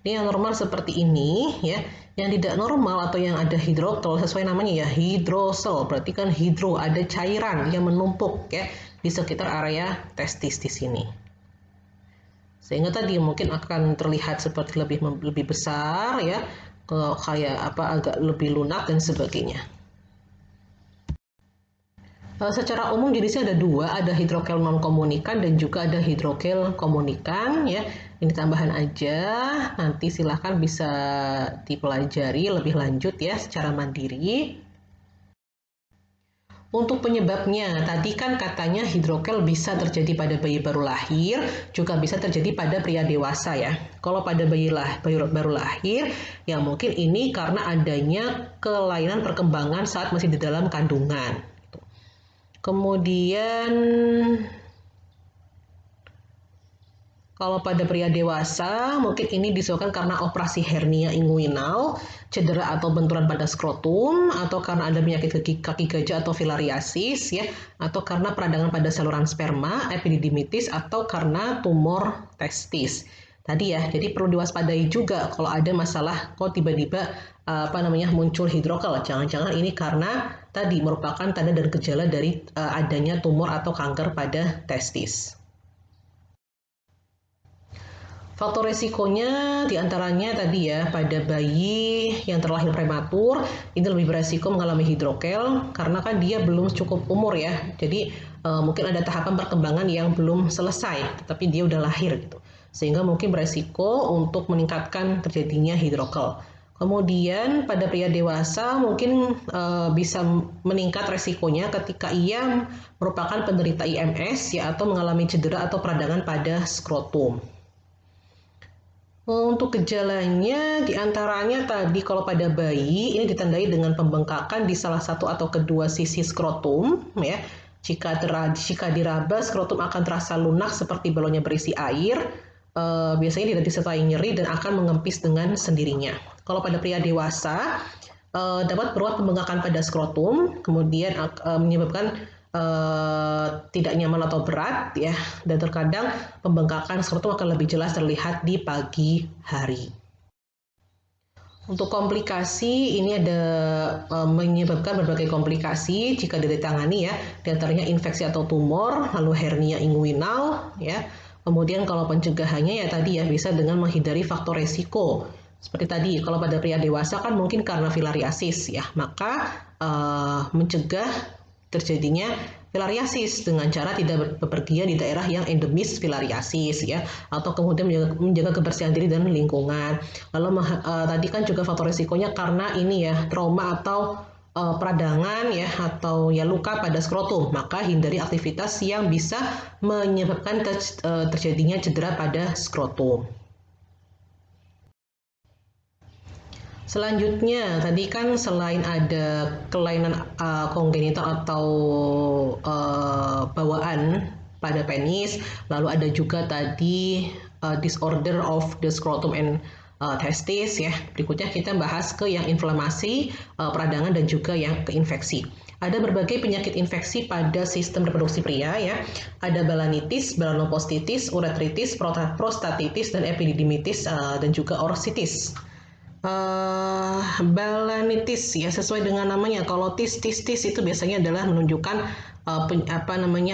[SPEAKER 1] Ini yang normal seperti ini ya. Yang tidak normal atau yang ada hidrokel sesuai namanya ya hidrosel. Berarti kan hidro, ada cairan yang menumpuk ya di sekitar area testis di sini. Sehingga tadi mungkin akan terlihat seperti lebih besar ya, kayak apa agak lebih lunak dan sebagainya. Secara umum jenisnya ada dua, ada hidrokel non komunikan dan juga ada hidrokel komunikan ya. Ini tambahan aja, nanti silahkan bisa dipelajari lebih lanjut ya secara mandiri. Untuk penyebabnya, tadi kan katanya hidrokel bisa terjadi pada bayi baru lahir, juga bisa terjadi pada pria dewasa ya. Kalau pada bayi baru lahir, ya mungkin ini karena adanya kelainan perkembangan saat masih di dalam kandungan. Kemudian kalau pada pria dewasa, mungkin ini disebabkan karena operasi hernia inguinal, cedera atau benturan pada skrotum, atau karena ada penyakit kaki gajah atau filariasis, ya, atau karena peradangan pada saluran sperma, epididymitis, atau karena tumor testis. Tadi ya, jadi perlu diwaspadai juga kalau ada masalah kok tiba-tiba muncul hidrokel. Jangan-jangan ini karena tadi merupakan tanda dan gejala dari adanya tumor atau kanker pada testis. Faktor resikonya diantaranya tadi ya, pada bayi yang terlahir prematur ini lebih beresiko mengalami hidrokel karena kan dia belum cukup umur ya. Jadi mungkin ada tahapan perkembangan yang belum selesai, tetapi dia udah lahir gitu. Sehingga mungkin beresiko untuk meningkatkan terjadinya hidrokel. Kemudian pada pria dewasa mungkin bisa meningkat resikonya ketika ia merupakan penderita IMS ya atau mengalami cedera atau peradangan pada skrotum. Untuk gejalanya diantaranya tadi kalau pada bayi ini ditandai dengan pembengkakan di salah satu atau kedua sisi skrotum ya. Jika diraba skrotum akan terasa lunak seperti balonnya berisi air. Biasanya tidak disertai nyeri dan akan mengempis dengan sendirinya. Kalau pada pria dewasa dapat beruat pembengkakan pada skrotum, kemudian menyebabkan tidak nyaman atau berat ya, dan terkadang pembengkakan skrotum akan lebih jelas terlihat di pagi hari. Untuk komplikasi ini ada menyebabkan berbagai komplikasi jika ditangani ya, diantaranya infeksi atau tumor, lalu hernia inguinal ya. Kemudian kalau pencegahannya ya tadi ya bisa dengan menghindari faktor resiko. Seperti tadi kalau pada pria dewasa kan mungkin karena filariasis ya, maka mencegah terjadinya filariasis dengan cara tidak bepergian di daerah yang endemis filariasis ya, atau kemudian menjaga kebersihan diri dan lingkungan. Lalu tadi kan juga faktor risikonya karena ini ya trauma atau peradangan ya atau ya luka pada skrotum, maka hindari aktivitas yang bisa menyebabkan terjadinya cedera pada skrotum. Selanjutnya, tadi kan selain ada kelainan kongenital atau bawaan pada penis, lalu ada juga tadi disorder of the scrotum and testis ya. Berikutnya kita bahas ke yang inflamasi, peradangan dan juga yang keinfeksi. Ada berbagai penyakit infeksi pada sistem reproduksi pria ya. Ada balanitis, balanopostitis, uretritis, prostatitis dan epididymitis dan juga orsitis. Balanitis ya sesuai dengan namanya. Kalau tistis itu biasanya adalah menunjukkan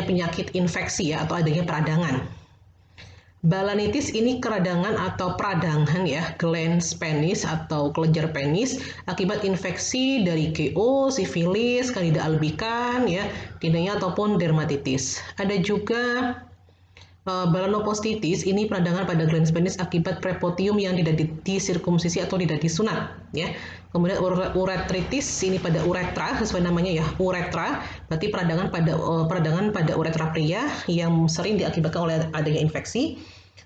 [SPEAKER 1] penyakit infeksi ya atau adanya peradangan. Balanitis ini keradangan atau peradangan ya, glans penis atau kelenjar penis akibat infeksi dari GO, sifilis, Candida albicans ya, tinea ataupun dermatitis. Ada juga balanopostitis, ini peradangan pada glans penis akibat prepotium yang tidak disirkumsisi atau tidak disunat ya. Kemudian uretritis ini pada uretra, sesuai namanya ya, uretra, berarti peradangan pada uretra pria yang sering diakibatkan oleh adanya infeksi.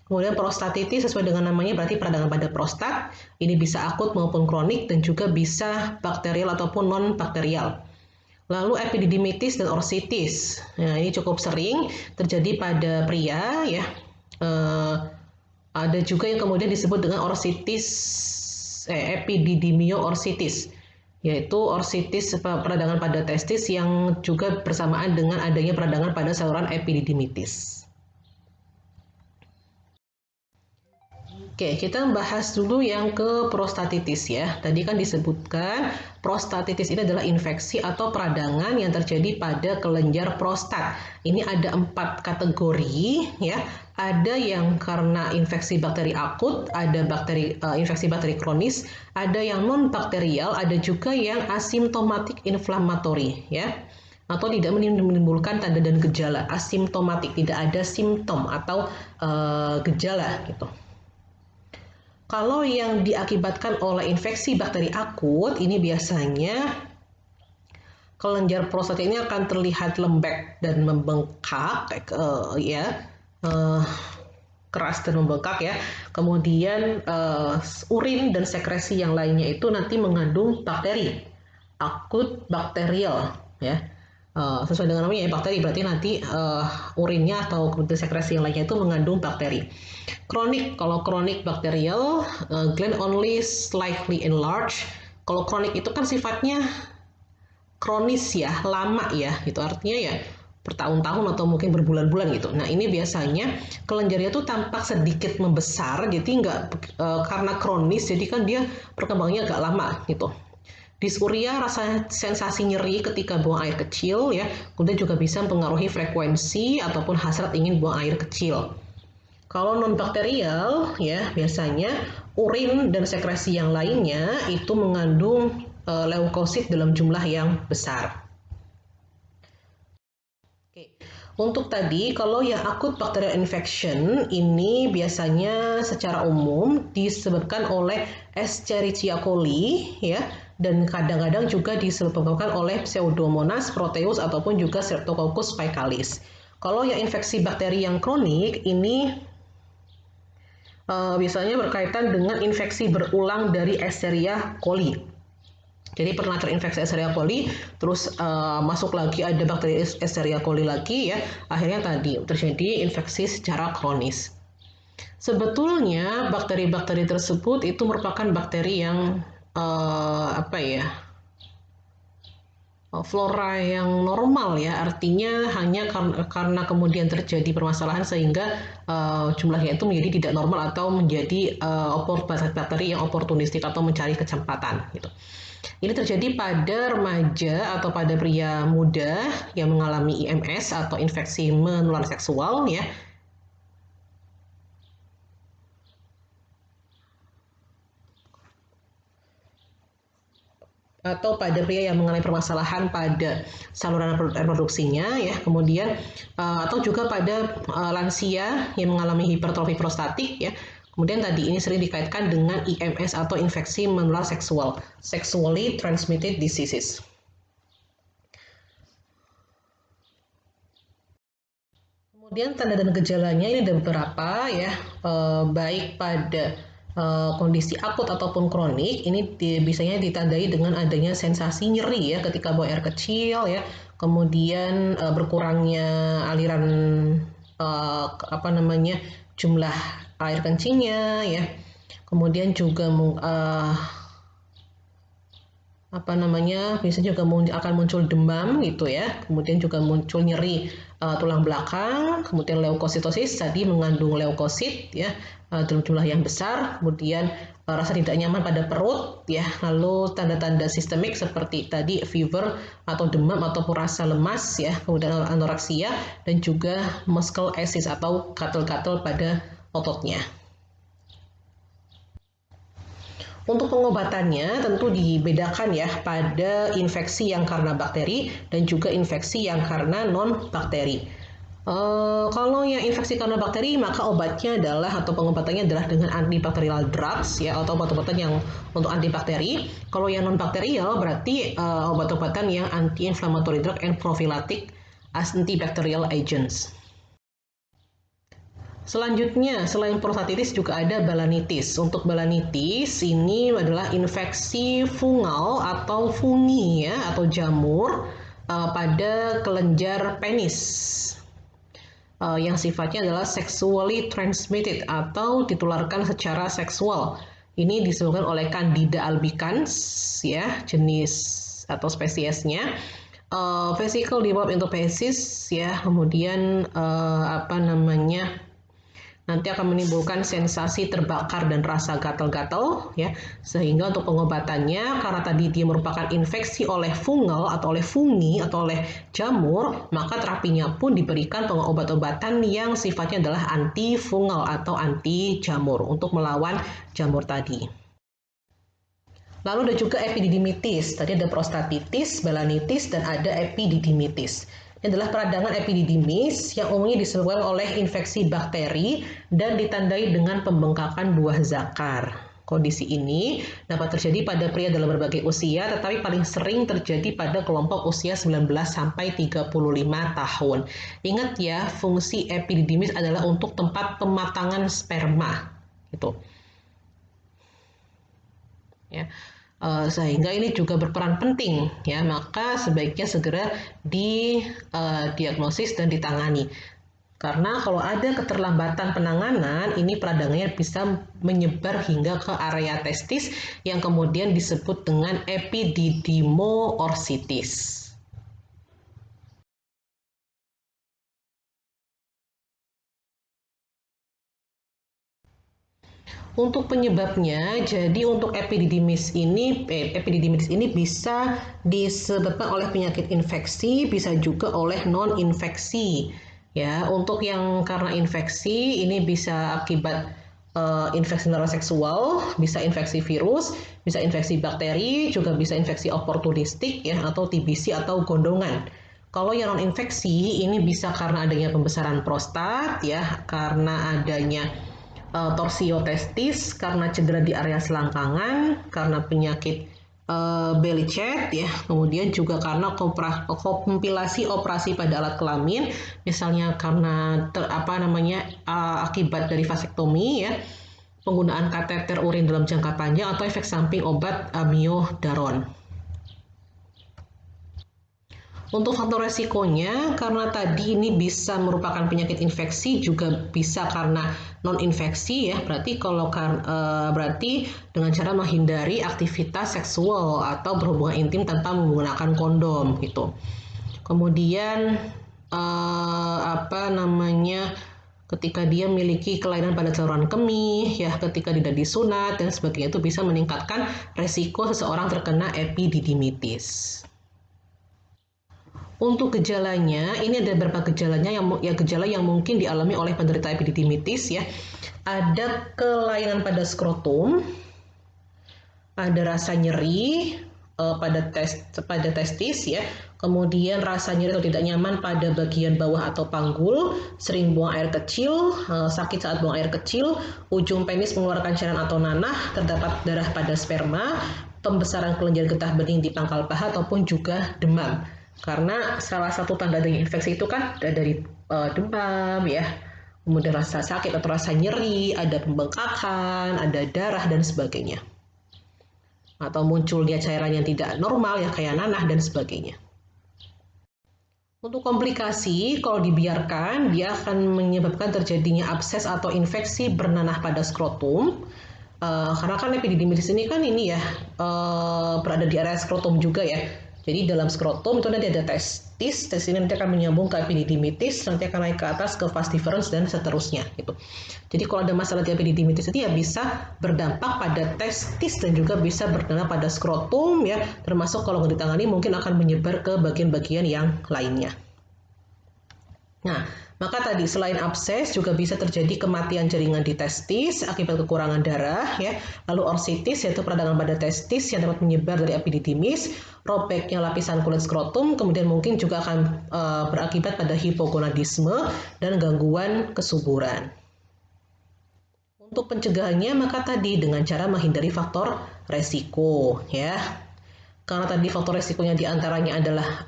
[SPEAKER 1] Kemudian prostatitis sesuai dengan namanya, berarti peradangan pada prostat. Ini bisa akut maupun kronik dan juga bisa bakterial ataupun non bakterial. Lalu epididymitis dan orsitis. Nah, ini cukup sering terjadi pada pria ya. Ada juga yang kemudian disebut dengan epididymio-orsitis, yaitu orsitis peradangan pada testis yang juga bersamaan dengan adanya peradangan pada saluran epididymitis. Oke, kita bahas dulu yang ke prostatitis ya. Tadi kan disebutkan prostatitis ini adalah infeksi atau peradangan yang terjadi pada kelenjar prostat. Ini ada 4 kategori ya. Ada yang karena infeksi bakteri akut, ada infeksi bakteri kronis, ada yang non bakterial, ada juga yang asimptomatik inflamatori ya. Atau tidak menimbulkan tanda dan gejala, asimptomatik, tidak ada simptom atau gejala gitu. Kalau yang diakibatkan oleh infeksi bakteri akut, ini biasanya kelenjar prostat ini akan terlihat lembek dan membengkak, keras dan membengkak ya. Kemudian urin dan sekresi yang lainnya itu nanti mengandung bakteri, akut bakterial ya. Sesuai dengan namanya ya, bakteri, berarti nanti urinnya atau kemudian sekresi yang lainnya itu mengandung bakteri. Kronik, kalau kronik bakterial, gland only slightly enlarged. Kalau kronik itu kan sifatnya kronis ya, lama ya, itu artinya ya bertahun-tahun atau mungkin berbulan-bulan gitu. Nah ini biasanya kelenjarnya tuh tampak sedikit membesar, jadi nggak karena kronis, jadi kan dia perkembangannya agak lama gitu. Dysuria, rasa sensasi nyeri ketika buang air kecil ya, kemudian juga bisa mempengaruhi frekuensi ataupun hasrat ingin buang air kecil. Kalau non bakterial ya, biasanya urin dan sekresi yang lainnya itu mengandung leukosit dalam jumlah yang besar. Oke. Untuk tadi, kalau yang akut bacterial infection ini biasanya secara umum disebabkan oleh Escherichia coli ya, dan kadang-kadang juga disebabkan oleh Pseudomonas proteus ataupun juga Streptococcus faecalis. Kalau yang infeksi bakteri yang kronik ini biasanya berkaitan dengan infeksi berulang dari Escherichia coli. Jadi pernah terinfeksi Escherichia coli, terus masuk lagi ada bakteri Escherichia coli lagi ya, akhirnya tadi terjadi infeksi secara kronis. Sebetulnya bakteri-bakteri tersebut itu merupakan bakteri yang flora yang normal ya, artinya hanya karena kemudian terjadi permasalahan sehingga jumlahnya itu menjadi tidak normal atau menjadi bakteri yang oportunistik atau mencari kesempatan gitu. Ini terjadi pada remaja atau pada pria muda yang mengalami IMS atau infeksi menular seksual ya. Atau pada pria yang mengalami permasalahan pada saluran reproduksinya ya, kemudian atau juga pada lansia yang mengalami hipertrofi prostatik ya. Kemudian tadi ini sering dikaitkan dengan IMS atau infeksi menular seksual, sexually transmitted diseases. Kemudian tanda dan gejalanya ini ada beberapa ya, baik pada kondisi akut ataupun kronik. Ini biasanya ditandai dengan adanya sensasi nyeri ya ketika buang air kecil ya, kemudian berkurangnya aliran jumlah air kencingnya ya, kemudian juga biasanya juga akan muncul demam gitu ya, kemudian juga muncul nyeri tulang belakang, kemudian leukositosis tadi mengandung leukosit ya dalam jumlah yang besar, kemudian rasa tidak nyaman pada perut ya, lalu tanda-tanda sistemik seperti tadi fever atau demam ataupun rasa lemas ya, kemudian anoreksia dan juga muscle acids atau gatal-gatal pada ototnya. Untuk pengobatannya tentu dibedakan ya pada infeksi yang karena bakteri dan juga infeksi yang karena non-bakteri. Kalau yang infeksi karena bakteri maka obatnya adalah atau pengobatannya adalah dengan antibacterial drugs ya atau obat-obatan yang untuk antibakteri. Kalau yang non-bakterial berarti obat-obatan yang anti-inflammatory drug and prophylactic antibacterial agents. Selanjutnya, selain prostatitis juga ada balanitis. Untuk balanitis ini adalah infeksi fungal atau fungi ya atau jamur pada kelenjar penis yang sifatnya adalah sexually transmitted atau ditularkan secara seksual. Ini disebabkan oleh Candida albicans ya jenis atau spesiesnya. Vesicle develop into feces ya kemudian nanti akan menimbulkan sensasi terbakar dan rasa gatal-gatal ya sehingga untuk pengobatannya karena tadi dia merupakan infeksi oleh fungal atau oleh fungi atau oleh jamur maka terapinya pun diberikan obat-obatan yang sifatnya adalah antifungal atau anti jamur untuk melawan jamur tadi. Lalu ada juga epididymitis, tadi ada prostatitis, balanitis, dan ada epididymitis. Ini adalah peradangan epididymis yang umumnya disebabkan oleh infeksi bakteri dan ditandai dengan pembengkakan buah zakar. Kondisi ini dapat terjadi pada pria dalam berbagai usia, tetapi paling sering terjadi pada kelompok usia 19 sampai 35 tahun. Ingat ya, fungsi epididymis adalah untuk tempat pematangan sperma, gitu. Ya. Sehingga ini juga berperan penting ya maka sebaiknya segera didiagnosis dan ditangani karena kalau ada keterlambatan penanganan ini peradangannya bisa menyebar hingga ke area testis yang kemudian disebut dengan epididymoorsitis. Untuk penyebabnya, jadi untuk epididymitis ini bisa disebabkan oleh penyakit infeksi, bisa juga oleh non-infeksi. Ya, untuk yang karena infeksi ini bisa akibat infeksi saluran seksual, bisa infeksi virus, bisa infeksi bakteri, juga bisa infeksi oportunistik ya atau TBC atau gondongan. Kalau yang non-infeksi ini bisa karena adanya pembesaran prostat ya, karena adanya torsio-testis, karena cedera di area selangkangan, karena penyakit belly chat ya, kemudian juga karena kompilasi operasi pada alat kelamin, misalnya karena akibat dari vasektomi ya, penggunaan kateter urin dalam jangka panjang atau efek samping obat amiodaron. Untuk faktor resikonya, karena tadi ini bisa merupakan penyakit infeksi, juga bisa karena non-infeksi ya. Berarti berarti dengan cara menghindari aktivitas seksual atau berhubungan intim tanpa menggunakan kondom gitu. Kemudian ketika dia memiliki kelainan pada saluran kemih, ya ketika tidak disunat dan sebagainya itu bisa meningkatkan resiko seseorang terkena epididymitis. Untuk gejalanya, ini ada beberapa gejala yang mungkin dialami oleh penderita epididymitis ya. Ada kelainan pada skrotum, ada rasa nyeri pada testis ya. Kemudian rasa nyeri atau tidak nyaman pada bagian bawah atau panggul, sering buang air kecil, sakit saat buang air kecil, ujung penis mengeluarkan cairan atau nanah, terdapat darah pada sperma, pembesaran kelenjar getah bening di pangkal paha ataupun juga demam. Karena salah satu tanda adanya infeksi itu kan dari demam ya, kemudian rasa sakit atau rasa nyeri, ada pembengkakan, ada darah dan sebagainya. Atau munculnya cairan yang tidak normal ya kayak nanah dan sebagainya. Untuk komplikasi, kalau dibiarkan dia akan menyebabkan terjadinya abses atau infeksi bernanah pada skrotum. Karena kan epididymitis ini kan berada di area skrotum juga ya. Jadi dalam skrotum itu nanti ada testis ini nanti akan menyambung ke epididymitis, nanti akan naik ke atas ke vas deferens dan seterusnya gitu. Jadi kalau ada masalah di epididymitis itu ya bisa berdampak pada testis dan juga bisa berdampak pada skrotum ya, termasuk kalau nggak ditangani mungkin akan menyebar ke bagian-bagian yang lainnya. Nah, maka tadi selain abses juga bisa terjadi kematian jaringan di testis akibat kekurangan darah ya. Lalu orsitis yaitu peradangan pada testis yang dapat menyebar dari epididymis, robeknya lapisan kulit skrotum, kemudian mungkin juga akan berakibat pada hipogonadisme dan gangguan kesuburan. Untuk pencegahannya maka tadi dengan cara menghindari faktor resiko ya. Karena tadi faktor resikonya diantaranya adalah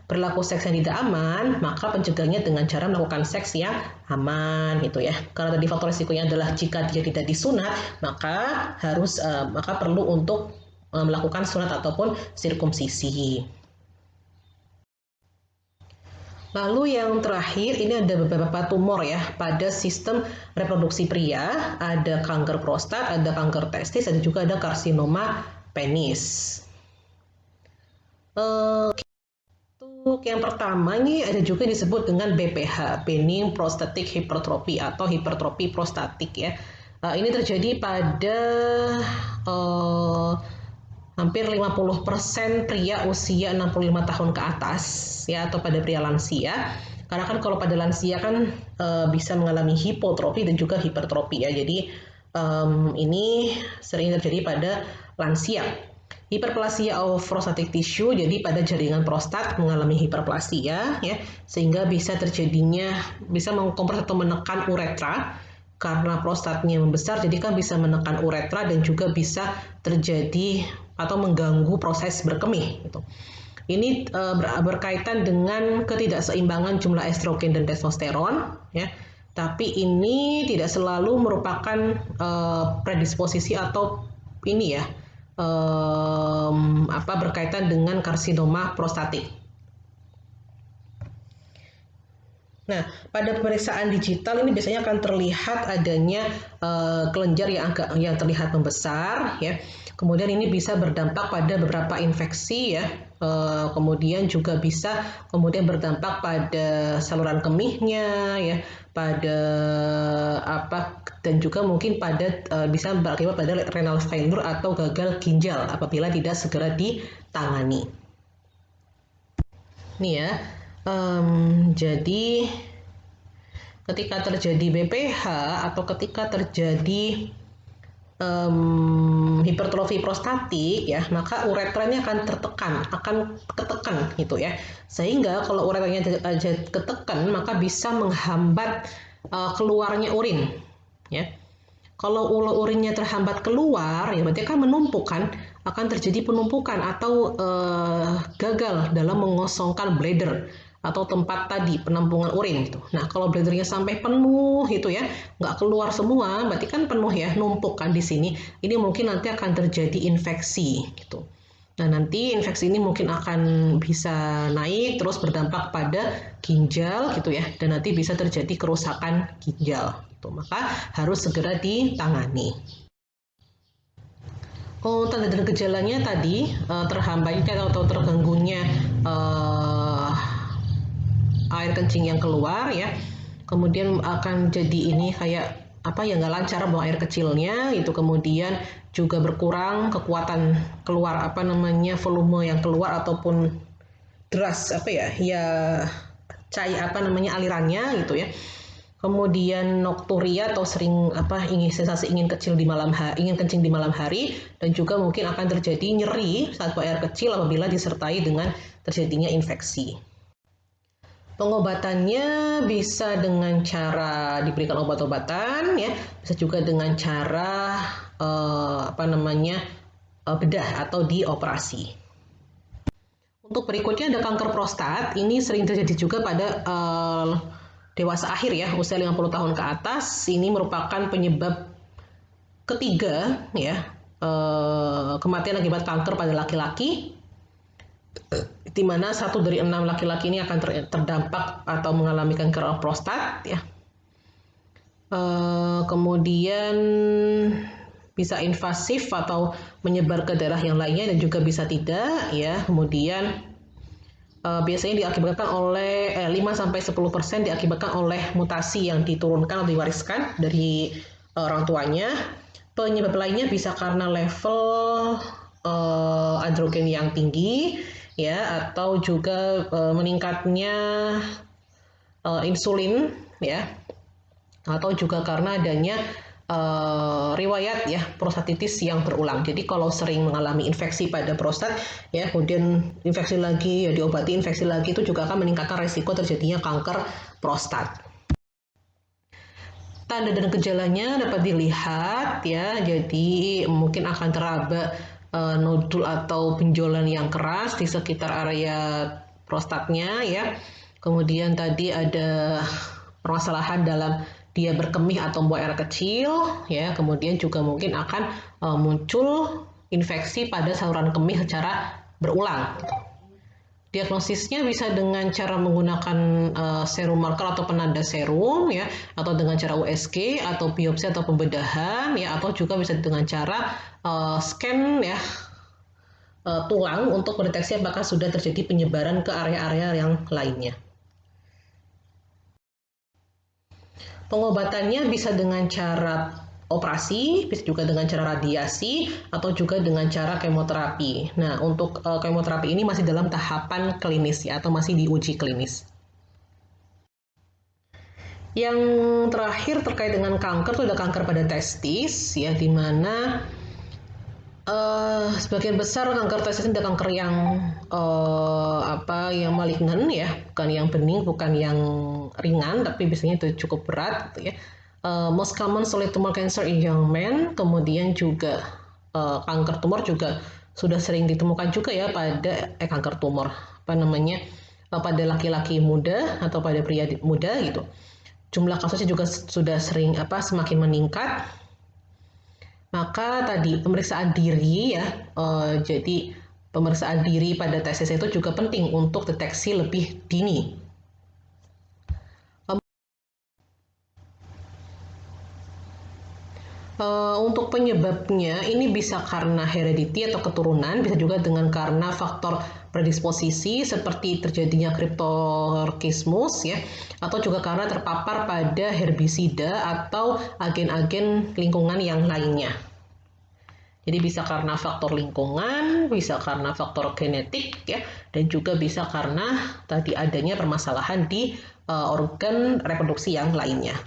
[SPEAKER 1] perilaku seks yang tidak aman, maka pencegahannya dengan cara melakukan seks yang aman gitu ya. Karena tadi faktor resikonya adalah jika dia tidak disunat, maka perlu untuk melakukan sunat ataupun sirkumsisi. Lalu yang terakhir ini ada beberapa tumor ya pada sistem reproduksi pria, ada kanker prostat, ada kanker testis, ada juga ada karsinoma penis. Untuk yang pertama ini ada juga disebut dengan BPH, benign prostatic hypertrophy atau hipertrofi prostatik ya. Ini terjadi pada hampir 50% pria usia 65 tahun ke atas ya atau pada pria lansia. Karena kan kalau pada lansia kan bisa mengalami hipotrofi dan juga hipertrofi ya. Jadi ini sering terjadi pada lansia. Hiperplasia of prostatic tissue, jadi pada jaringan prostat mengalami hiperplasia ya, sehingga bisa mengkompres atau menekan uretra. Karena prostatnya membesar, jadi kan bisa menekan uretra dan juga bisa terjadi atau mengganggu proses berkemih. Gitu. Ini berkaitan dengan ketidakseimbangan jumlah estrogen dan testosteron, ya. Tapi ini tidak selalu merupakan predisposisi atau ini ya berkaitan dengan karsinoma prostatik. Nah, pada pemeriksaan digital ini biasanya akan terlihat adanya kelenjar yang terlihat membesar, ya. Kemudian ini bisa berdampak pada beberapa infeksi, ya. Kemudian juga bisa berdampak pada saluran kemihnya, ya, dan juga mungkin bisa berakibat pada renal failure atau gagal ginjal apabila tidak segera ditangani. Nih ya. Jadi ketika terjadi BPH atau ketika terjadi hipertrofi prostatik ya, maka uretranya akan ketekan gitu ya. Sehingga kalau uretranya ketekan maka bisa menghambat keluarnya urin ya. Kalau urinnya terhambat keluar ya berarti kan akan terjadi penumpukan atau gagal dalam mengosongkan bladder atau tempat tadi penampungan urin gitu. Nah, kalau bladdernya sampai penuh gitu ya, nggak keluar semua, berarti kan penuh ya, numpuk kan di sini. Ini mungkin nanti akan terjadi infeksi gitu. Nah, nanti infeksi ini mungkin akan bisa naik terus berdampak pada ginjal gitu ya, dan nanti bisa terjadi kerusakan ginjal gitu. Maka harus segera ditangani. Tanda dan gejalanya tadi terhambatnya atau terganggunya air kencing yang keluar ya, kemudian akan jadi ini kayak nggak lancar buang air kecilnya gitu, kemudian juga berkurang kekuatan keluar volume yang keluar ataupun deras alirannya gitu ya. Kemudian nokturia atau sering sensasi ingin kencing di malam hari, dan juga mungkin akan terjadi nyeri saat buang air kecil apabila disertai dengan terjadinya infeksi. Pengobatannya bisa dengan cara diberikan obat-obatan ya, bisa juga dengan cara bedah atau dioperasi. Untuk berikutnya ada kanker prostat. Ini sering terjadi juga pada dewasa akhir ya, usia 50 tahun ke atas. Ini merupakan penyebab ketiga ya kematian akibat kanker pada laki-laki, di mana 1 dari 6 laki-laki ini akan terdampak atau mengalami kanker prostat ya. Kemudian bisa invasif atau menyebar ke daerah yang lainnya dan juga bisa tidak ya. Kemudian biasanya diakibatkan oleh 5-10% diakibatkan oleh mutasi yang diturunkan atau diwariskan dari orang tuanya. Penyebab lainnya bisa karena level androgen yang tinggi, ya, atau juga meningkatnya insulin, ya, atau juga karena adanya riwayat ya prostatitis yang berulang. Jadi kalau sering mengalami infeksi pada prostat ya, kemudian infeksi lagi ya, diobati infeksi lagi, itu juga akan meningkatkan resiko terjadinya kanker prostat. Tanda dan gejalanya dapat dilihat ya, jadi mungkin akan teraba nodul atau benjolan yang keras di sekitar area prostatnya ya. Kemudian tadi ada permasalahan dalam dia berkemih atau buang air kecil ya. Kemudian juga mungkin akan muncul infeksi pada saluran kemih secara berulang. Diagnosisnya bisa dengan cara menggunakan serum marker atau penanda serum ya, atau dengan cara USG atau biopsi atau pembedahan ya, atau juga bisa dengan cara scan ya tulang untuk mendeteksi apakah sudah terjadi penyebaran ke area-area yang lainnya. Pengobatannya bisa dengan cara operasi, bisa juga dengan cara radiasi, atau juga dengan cara kemoterapi. Nah, untuk kemoterapi ini masih dalam tahapan klinis ya, atau masih diuji klinis. Yang terakhir terkait dengan kanker itu ada kanker pada testis ya, di mana sebagian besar kanker testis ini adalah kanker yang yang malignan ya, bukan yang bening, bukan yang ringan, tapi biasanya itu cukup berat gitu ya. Most common solid tumor cancer in young men, kemudian juga kanker tumor juga sudah sering ditemukan juga ya pada kanker tumor pada laki-laki muda atau pada pria muda gitu. Jumlah kasusnya juga sudah sering semakin meningkat. Maka tadi pemeriksaan diri ya, jadi pemeriksaan diri pada testis itu juga penting untuk deteksi lebih dini. Untuk penyebabnya ini bisa karena heredity atau keturunan, bisa juga dengan karena faktor predisposisi seperti terjadinya kriptorkismus ya, atau juga karena terpapar pada herbisida atau agen-agen lingkungan yang lainnya. Jadi bisa karena faktor lingkungan, bisa karena faktor genetik ya, dan juga bisa karena tadi adanya permasalahan di organ reproduksi yang lainnya.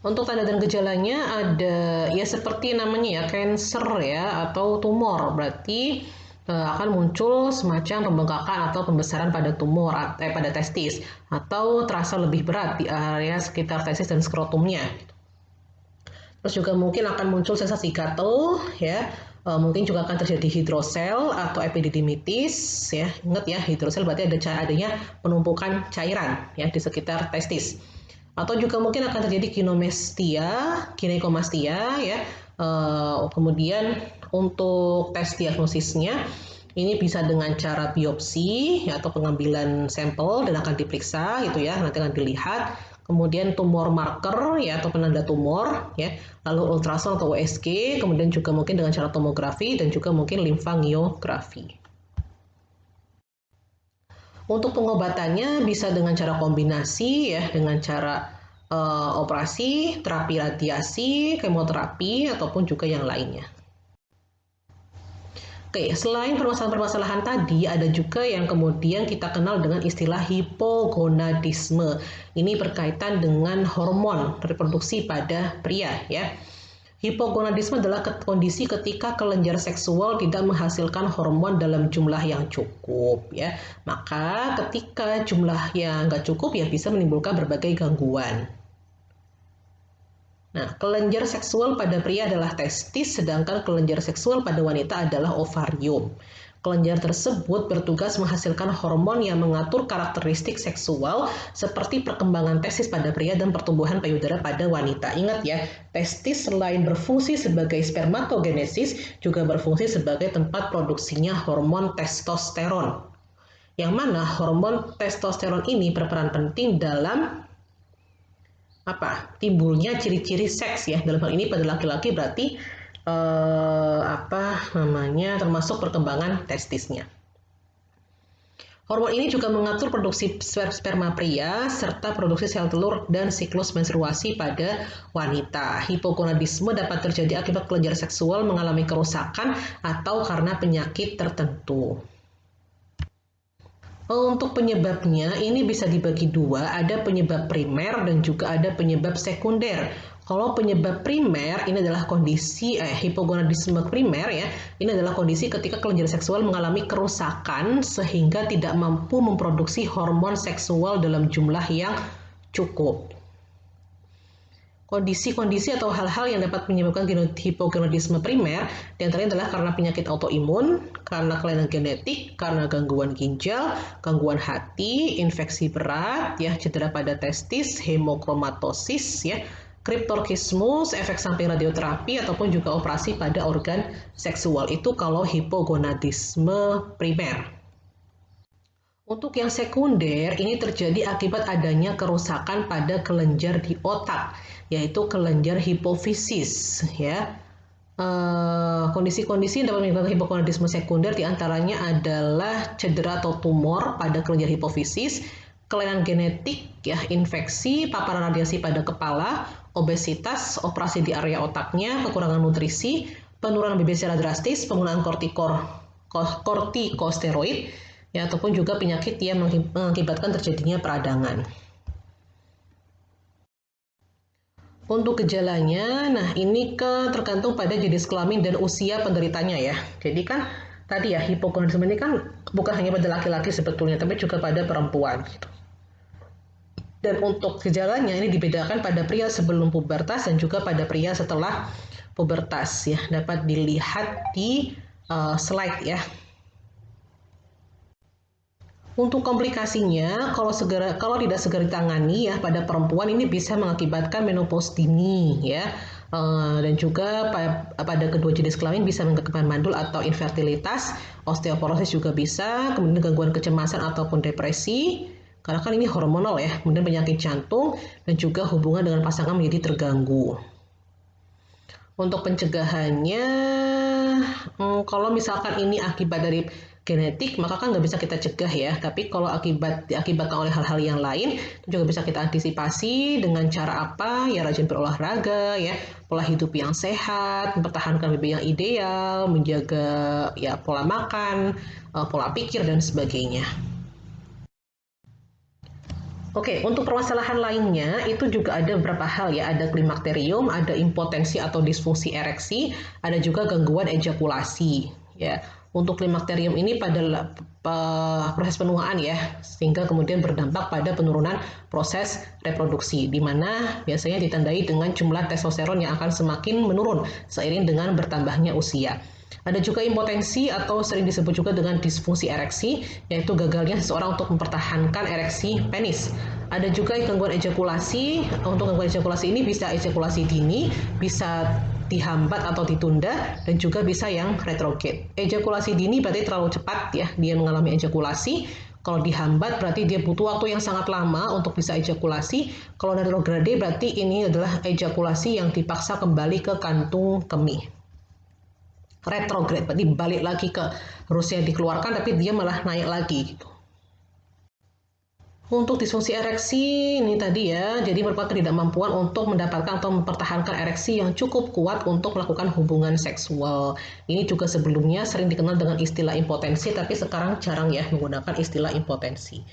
[SPEAKER 1] Untuk tanda dan gejalanya ada ya seperti namanya ya, cancer ya atau tumor, berarti akan muncul semacam pembengkakan atau pembesaran pada tumor pada testis, atau terasa lebih berat di area sekitar testis dan skrotumnya. Terus juga mungkin akan muncul sensasi gatel ya, mungkin juga akan terjadi hidrosel atau epididymitis ya. Ingat ya, hidrosel berarti adanya penumpukan cairan ya di sekitar testis. Atau juga mungkin akan terjadi ginekomastia ya. Kemudian untuk tes diagnosisnya ini bisa dengan cara biopsi ya, atau pengambilan sampel dan akan diperiksa gitu ya, nanti akan dilihat. Kemudian tumor marker ya atau penanda tumor ya, lalu ultrasound atau USG, kemudian juga mungkin dengan cara tomografi dan juga mungkin limfangiografi. Untuk pengobatannya bisa dengan cara kombinasi ya, dengan cara operasi, terapi radiasi, kemoterapi, ataupun juga yang lainnya. Oke, selain permasalahan-permasalahan tadi, ada juga yang kemudian kita kenal dengan istilah hipogonadisme. Ini berkaitan dengan hormon reproduksi pada pria ya. Hipogonadisme adalah kondisi ketika kelenjar seksual tidak menghasilkan hormon dalam jumlah yang cukup ya. Maka ketika jumlah yang nggak cukup ya bisa menimbulkan berbagai gangguan. Nah, kelenjar seksual pada pria adalah testis, sedangkan kelenjar seksual pada wanita adalah ovarium. Kelenjar tersebut bertugas menghasilkan hormon yang mengatur karakteristik seksual seperti perkembangan testis pada pria dan pertumbuhan payudara pada wanita. Ingat ya, testis selain berfungsi sebagai spermatogenesis, juga berfungsi sebagai tempat produksinya hormon testosteron. Yang mana hormon testosteron ini berperan penting dalam timbulnya ciri-ciri seks ya. Dalam hal ini pada laki-laki berarti termasuk perkembangan testisnya. Hormon ini juga mengatur produksi sperma pria serta produksi sel telur dan siklus menstruasi pada wanita. Hipogonadisme dapat terjadi akibat kelenjar seksual mengalami kerusakan atau karena penyakit tertentu. Untuk penyebabnya ini bisa dibagi dua, ada penyebab primer dan juga ada penyebab sekunder. Kalau penyebab primer ini adalah kondisi hipogonadisme primer ya. Ini adalah kondisi ketika kelenjar seksual mengalami kerusakan sehingga tidak mampu memproduksi hormon seksual dalam jumlah yang cukup. Kondisi-kondisi atau hal-hal yang dapat menyebabkan hipogonadisme primer diantaranya adalah karena penyakit autoimun, karena kelainan genetik, karena gangguan ginjal, gangguan hati, infeksi berat, ya cedera pada testis, hemochromatosis, ya kriptorkismus, efek samping radioterapi ataupun juga operasi pada organ seksual. Itu kalau hipogonadisme primer. Untuk yang sekunder, ini terjadi akibat adanya kerusakan pada kelenjar di otak, yaitu kelenjar hipofisis. Ya, kondisi-kondisi yang dapat menyebabkan hipogonadisme sekunder diantaranya adalah cedera atau tumor pada kelenjar hipofisis, kelainan genetik, ya, infeksi, paparan radiasi pada kepala, obesitas, operasi di area otaknya, kekurangan nutrisi, penurunan BB secara drastis, penggunaan kortikosteroid, ya, ataupun juga penyakit yang mengakibatkan terjadinya peradangan. Untuk gejalanya, nah ini tergantung pada jenis kelamin dan usia penderitanya ya. Jadi kan tadi ya hipogonadisme ini kan bukan hanya pada laki-laki sebetulnya, tapi juga pada perempuan. Gitu. Dan untuk gejalanya ini dibedakan pada pria sebelum pubertas dan juga pada pria setelah pubertas ya. Dapat dilihat di slide ya. Untuk komplikasinya, kalau tidak segera ditangani ya pada perempuan ini bisa mengakibatkan menopause dini ya, dan juga pada kedua jenis kelamin bisa mengakibatkan mandul atau infertilitas, osteoporosis juga bisa, kemudian gangguan kecemasan ataupun depresi, karena kan ini hormonal ya, kemudian penyakit jantung dan juga hubungan dengan pasangan menjadi terganggu. Untuk pencegahannya, kalau misalkan ini akibat dari genetik, maka kan nggak bisa kita cegah ya. Tapi kalau diakibatkan oleh hal-hal yang lain, itu juga bisa kita antisipasi dengan cara apa? Ya rajin berolahraga, ya pola hidup yang sehat, mempertahankan BB yang ideal, menjaga ya pola makan, pola pikir dan sebagainya. Oke, untuk permasalahan lainnya itu juga ada beberapa hal ya, ada klimakterium, ada impotensi atau disfungsi ereksi, ada juga gangguan ejakulasi ya. Untuk klimakterium ini pada proses penuaan ya, sehingga kemudian berdampak pada penurunan proses reproduksi, di mana biasanya ditandai dengan jumlah testosteron yang akan semakin menurun seiring dengan bertambahnya usia. Ada juga impotensi atau sering disebut juga dengan disfungsi ereksi, yaitu gagalnya seseorang untuk mempertahankan ereksi penis. Ada juga gangguan ejakulasi. Untuk gangguan ejakulasi ini bisa ejakulasi dini, bisa dihambat atau ditunda, dan juga bisa yang retrograde. Ejakulasi dini berarti terlalu cepat ya dia mengalami ejakulasi. Kalau dihambat berarti dia butuh waktu yang sangat lama untuk bisa ejakulasi. Kalau retrograde berarti ini adalah ejakulasi yang dipaksa kembali ke kantung kemih. Retrograde berarti balik lagi ke harusnya dikeluarkan tapi dia malah naik lagi gitu. Untuk disfungsi ereksi ini tadi ya, jadi merupakan ketidakmampuan untuk mendapatkan atau mempertahankan ereksi yang cukup kuat untuk melakukan hubungan seksual. Ini juga sebelumnya sering dikenal dengan istilah impotensi, tapi sekarang jarang ya menggunakan istilah impotensi.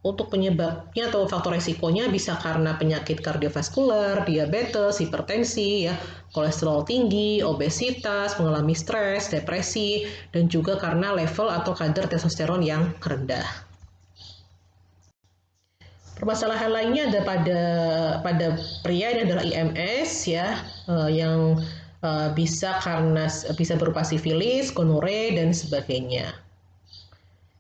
[SPEAKER 1] Untuk penyebabnya atau faktor resikonya bisa karena penyakit kardiovaskular, diabetes, hipertensi, ya, kolesterol tinggi, obesitas, mengalami stres, depresi, dan juga karena level atau kadar testosteron yang rendah. Permasalahan lainnya ada pada pria ini adalah IMS ya, yang bisa berupa sifilis, gonore dan sebagainya.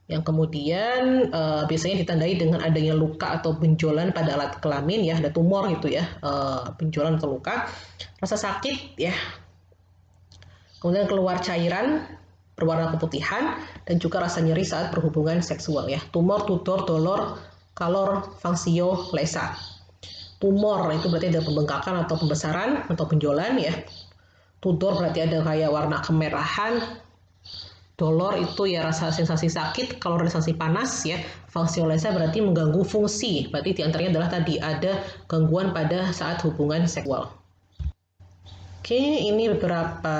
[SPEAKER 1] Yang kemudian biasanya ditandai dengan adanya luka atau benjolan pada alat kelamin ya, ada tumor gitu ya, benjolan atau luka, rasa sakit ya, kemudian keluar cairan berwarna keputihan dan juga rasa nyeri saat berhubungan seksual ya, tumor, tudor, dolor, kalor, fangsio, lesa. Tumor itu berarti ada pembengkakan atau pembesaran atau benjolan ya. Tudor berarti ada kayak warna kemerahan. Dolor itu ya rasa sensasi sakit, kalor sensasi panas ya. Fangsio, lesa berarti mengganggu fungsi. Berarti diantaranya adalah tadi ada gangguan pada saat hubungan seksual. Oke, ini beberapa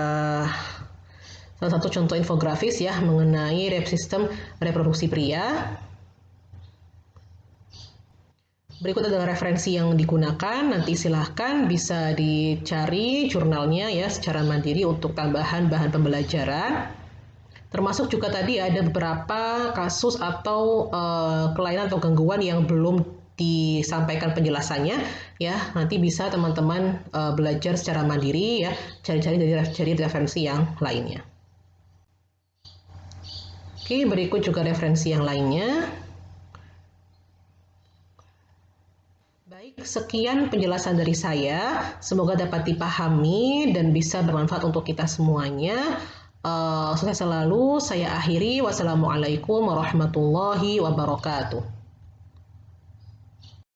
[SPEAKER 1] salah satu contoh infografis ya mengenai sistem reproduksi pria. Berikut adalah referensi yang digunakan, nanti silahkan bisa dicari jurnalnya ya secara mandiri untuk tambahan bahan pembelajaran. Termasuk juga tadi ada beberapa kasus atau kelainan atau gangguan yang belum disampaikan penjelasannya ya. Nanti bisa teman-teman belajar secara mandiri ya, cari-cari dari referensi yang lainnya. Oke, berikut juga referensi yang lainnya. Baik, sekian penjelasan dari saya. Semoga dapat dipahami dan bisa bermanfaat untuk kita semuanya. Sukses selalu. Saya akhiri. Wassalamualaikum warahmatullahi wabarakatuh.